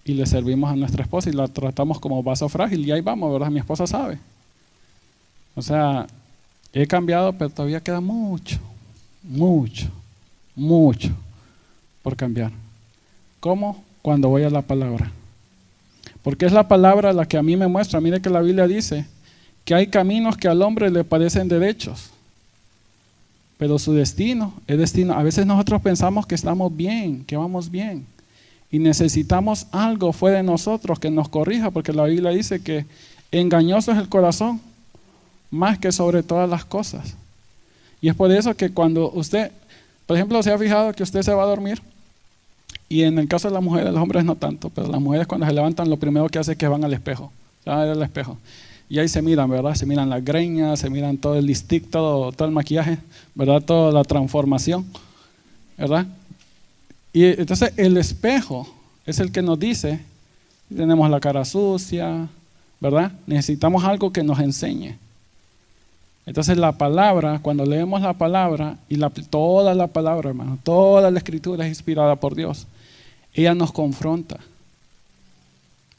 A: Y le servimos a nuestra esposa y la tratamos como vaso frágil y ahí vamos, ¿verdad? Mi esposa sabe. O sea, he cambiado, pero todavía queda mucho por cambiar. ¿Cómo? Cuando voy a la palabra. Porque es la palabra la que a mí me muestra. Mire que la Biblia dice que hay caminos que al hombre le parecen derechos, pero su destino es destino. A veces nosotros pensamos que estamos bien, que vamos bien. Y necesitamos algo fuera de nosotros que nos corrija, porque la Biblia dice que engañoso es el corazón, más que sobre todas las cosas. Y es por eso que cuando usted, por ejemplo, se ha fijado que usted se va a dormir, y en el caso de las mujeres, los hombres no tanto, pero las mujeres cuando se levantan lo primero que hacen es que van al espejo, se van a ver al espejo. Y ahí se miran, ¿verdad? Se miran las greñas, se miran todo el lipstick, todo el maquillaje, ¿verdad? Toda la transformación, ¿verdad? Y entonces el espejo es el que nos dice, tenemos la cara sucia, ¿verdad? Necesitamos algo que nos enseñe. Entonces la palabra, cuando leemos la palabra, y toda la palabra, hermano, toda la escritura es inspirada por Dios, ella nos confronta,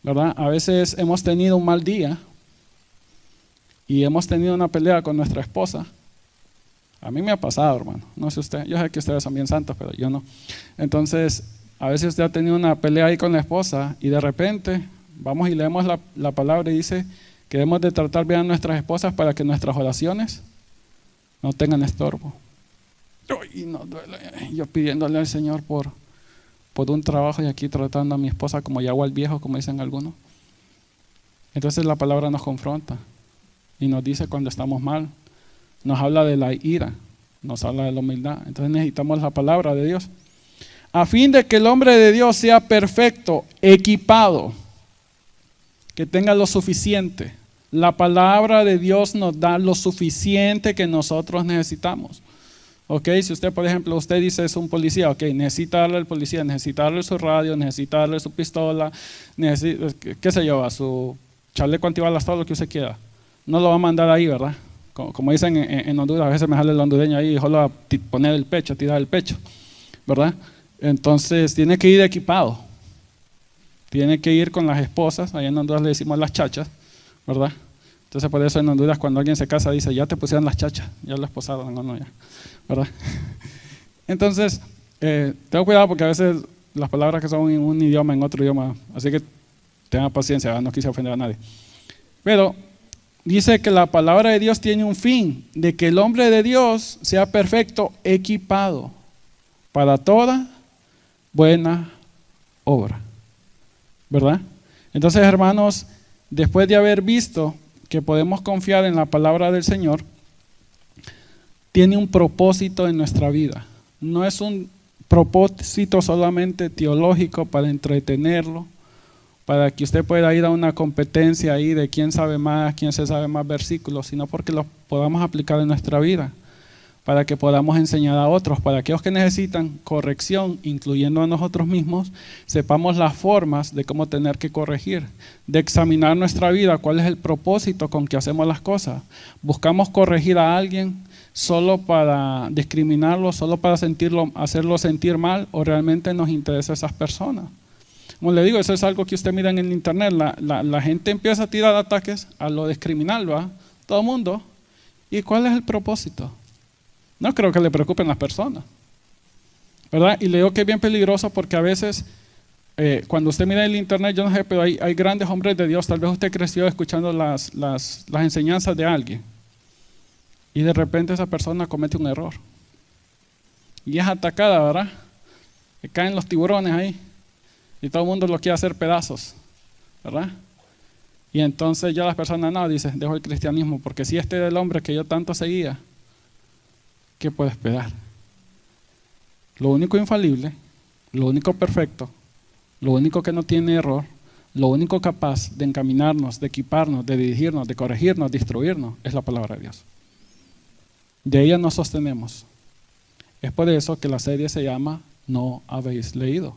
A: ¿verdad? A veces hemos tenido un mal día y hemos tenido una pelea con nuestra esposa. A mí me ha pasado, hermano. No sé usted, yo sé que ustedes son bien santos, pero yo no. Entonces, a veces usted ha tenido una pelea ahí con la esposa y de repente vamos y leemos la palabra y dice que debemos de tratar bien a nuestras esposas para que nuestras oraciones no tengan estorbo. Y no duele. Yo pidiéndole al Señor por un trabajo y aquí tratando a mi esposa como yagua al viejo, como dicen algunos. Entonces la palabra nos confronta y nos dice cuando estamos mal. Nos habla de la ira, nos habla de la humildad. Entonces necesitamos la palabra de Dios. A fin de que el hombre de Dios sea perfecto, equipado, que tenga lo suficiente. La palabra de Dios nos da lo suficiente que nosotros necesitamos. Ok, si usted, por ejemplo, usted dice es un policía, ok, necesita darle al policía, necesita darle su radio, necesita darle su pistola, qué sé yo, a su chaleco antibalas, todo lo que usted quiera. No lo va a mandar ahí, ¿verdad? Como dicen en Honduras, a veces me sale el hondureño ahí y solo a poner el pecho, tirar el pecho, ¿verdad? Entonces tiene que ir equipado. Tiene que ir con las esposas. Allá en Honduras le decimos las chachas, ¿verdad? Entonces por eso en Honduras cuando alguien se casa dice, ya te pusieron las chachas, ya lo esposaron, no, ya, ¿verdad? Entonces, tengo cuidado porque a veces las palabras que son en un idioma, en otro idioma, así que tengan paciencia, ¿verdad? No quise ofender a nadie. Pero dice que la palabra de Dios tiene un fin, de que el hombre de Dios sea perfecto, equipado para toda buena obra, ¿verdad? Entonces, hermanos, después de haber visto que podemos confiar en la palabra del Señor, tiene un propósito en nuestra vida. No es un propósito solamente teológico para entretenerlo, para que usted pueda ir a una competencia ahí de quién sabe más, quién se sabe más versículos, sino porque los podamos aplicar en nuestra vida, para que podamos enseñar a otros, para aquellos que necesitan corrección, incluyendo a nosotros mismos, sepamos las formas de cómo tener que corregir, de examinar nuestra vida, cuál es el propósito con que hacemos las cosas. ¿Buscamos corregir a alguien solo para discriminarlo, solo para hacerlo sentir mal, o realmente nos interesa a esas personas? Como le digo, eso es algo que usted mira en el internet, la gente empieza a tirar ataques a lo discriminarlo, ¿verdad? Todo el mundo. ¿Y cuál es el propósito? No creo que le preocupen las personas, ¿verdad? Y le digo que es bien peligroso porque a veces, cuando usted mira el internet, yo no sé, pero hay grandes hombres de Dios, tal vez usted creció escuchando las enseñanzas de alguien, y de repente esa persona comete un error, y es atacada, ¿verdad? Le caen los tiburones ahí, y todo el mundo lo quiere hacer pedazos, ¿verdad? Y entonces ya las personas no, dice, dejo el cristianismo, porque si este es el hombre que yo tanto seguía, ¿qué puedo esperar? Lo único infalible, lo único perfecto, lo único que no tiene error, lo único capaz de encaminarnos, de equiparnos, de dirigirnos, de corregirnos, de instruirnos, es la palabra de Dios. De ella nos sostenemos. Es por eso que la serie se llama No habéis leído.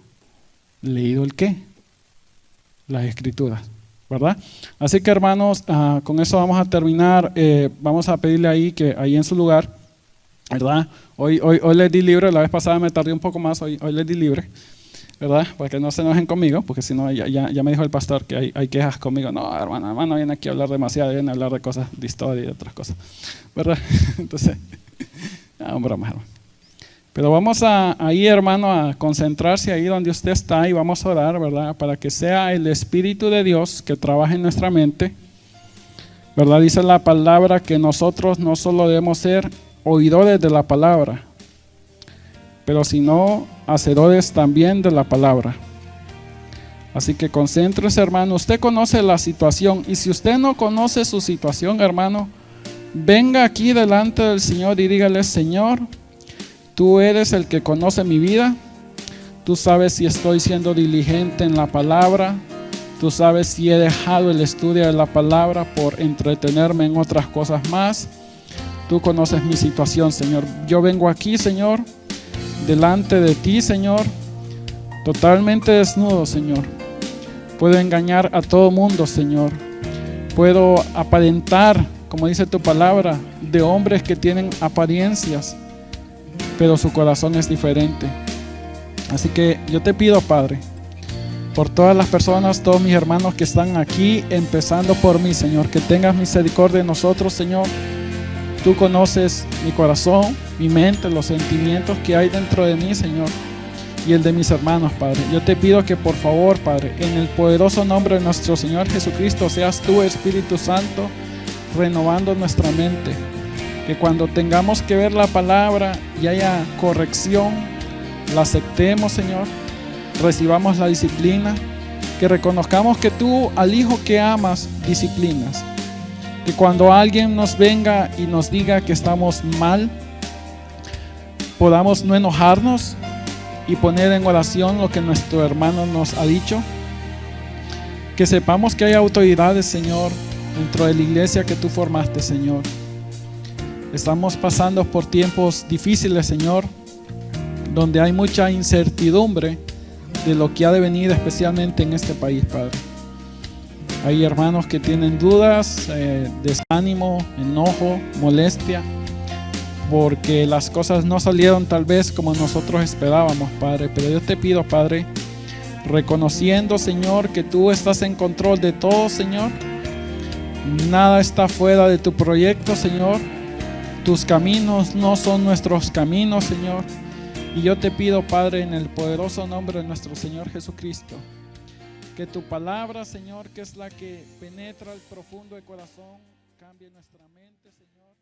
A: ¿Leído el qué? Las Escrituras, ¿verdad? Así que, hermanos, con eso vamos a terminar. Vamos a pedirle ahí que ahí en su lugar, ¿verdad? Hoy les di libre, la vez pasada me tardé un poco más, hoy les di libre, ¿verdad? Para que no se enojen conmigo, porque si no, ya me dijo el pastor que hay quejas conmigo. No, hermano viene aquí a hablar demasiado, viene a hablar de cosas de historia y de otras cosas, ¿verdad? Entonces, broma, hermano. Pero vamos ahí, hermano, a concentrarse ahí donde usted está y vamos a orar, ¿verdad? Para que sea el Espíritu de Dios que trabaje en nuestra mente, ¿verdad? Dice la palabra que nosotros no solo debemos ser oidores de la palabra, pero sino hacedores también de la palabra. Así que concéntrese, hermano. Usted conoce la situación, y si usted no conoce su situación, hermano, venga aquí delante del Señor y dígale: Señor, tú eres el que conoce mi vida, tú sabes si estoy siendo diligente en la palabra, tú sabes si he dejado el estudio de la palabra por entretenerme en otras cosas más. Tú conoces mi situación, Señor. Yo vengo aquí, Señor, delante de ti, Señor, totalmente desnudo, Señor. Puedo engañar a todo mundo, Señor. Puedo aparentar, como dice tu palabra, de hombres que tienen apariencias, pero su corazón es diferente. Así que yo te pido, Padre, por todas las personas, todos mis hermanos que están aquí, empezando por mí, Señor, que tengas misericordia de nosotros, Señor. Tú conoces mi corazón, mi mente, los sentimientos que hay dentro de mí, Señor, y el de mis hermanos, Padre. Yo te pido que por favor, Padre, en el poderoso nombre de nuestro Señor Jesucristo, seas tú, Espíritu Santo, renovando nuestra mente. Que cuando tengamos que ver la palabra y haya corrección, la aceptemos, Señor, recibamos la disciplina, que reconozcamos que tú al hijo que amas disciplinas. Que cuando alguien nos venga y nos diga que estamos mal, podamos no enojarnos y poner en oración lo que nuestro hermano nos ha dicho. Que sepamos que hay autoridades, Señor, dentro de la iglesia que tú formaste, Señor. Estamos pasando por tiempos difíciles, Señor, donde hay mucha incertidumbre de lo que ha de venir, especialmente en este país, Padre. Hay hermanos que tienen dudas, desánimo, enojo, molestia. porque las cosas no salieron tal vez como nosotros esperábamos, Padre. Pero yo te pido, Padre, reconociendo, Señor, que tú estás en control de todo, Señor. Nada está fuera de tu proyecto, Señor. Tus caminos no son nuestros caminos, Señor. Y yo te pido, Padre, en el poderoso nombre de nuestro Señor Jesucristo, que tu palabra, Señor, que es la que penetra el profundo del corazón, cambie nuestra mente, Señor.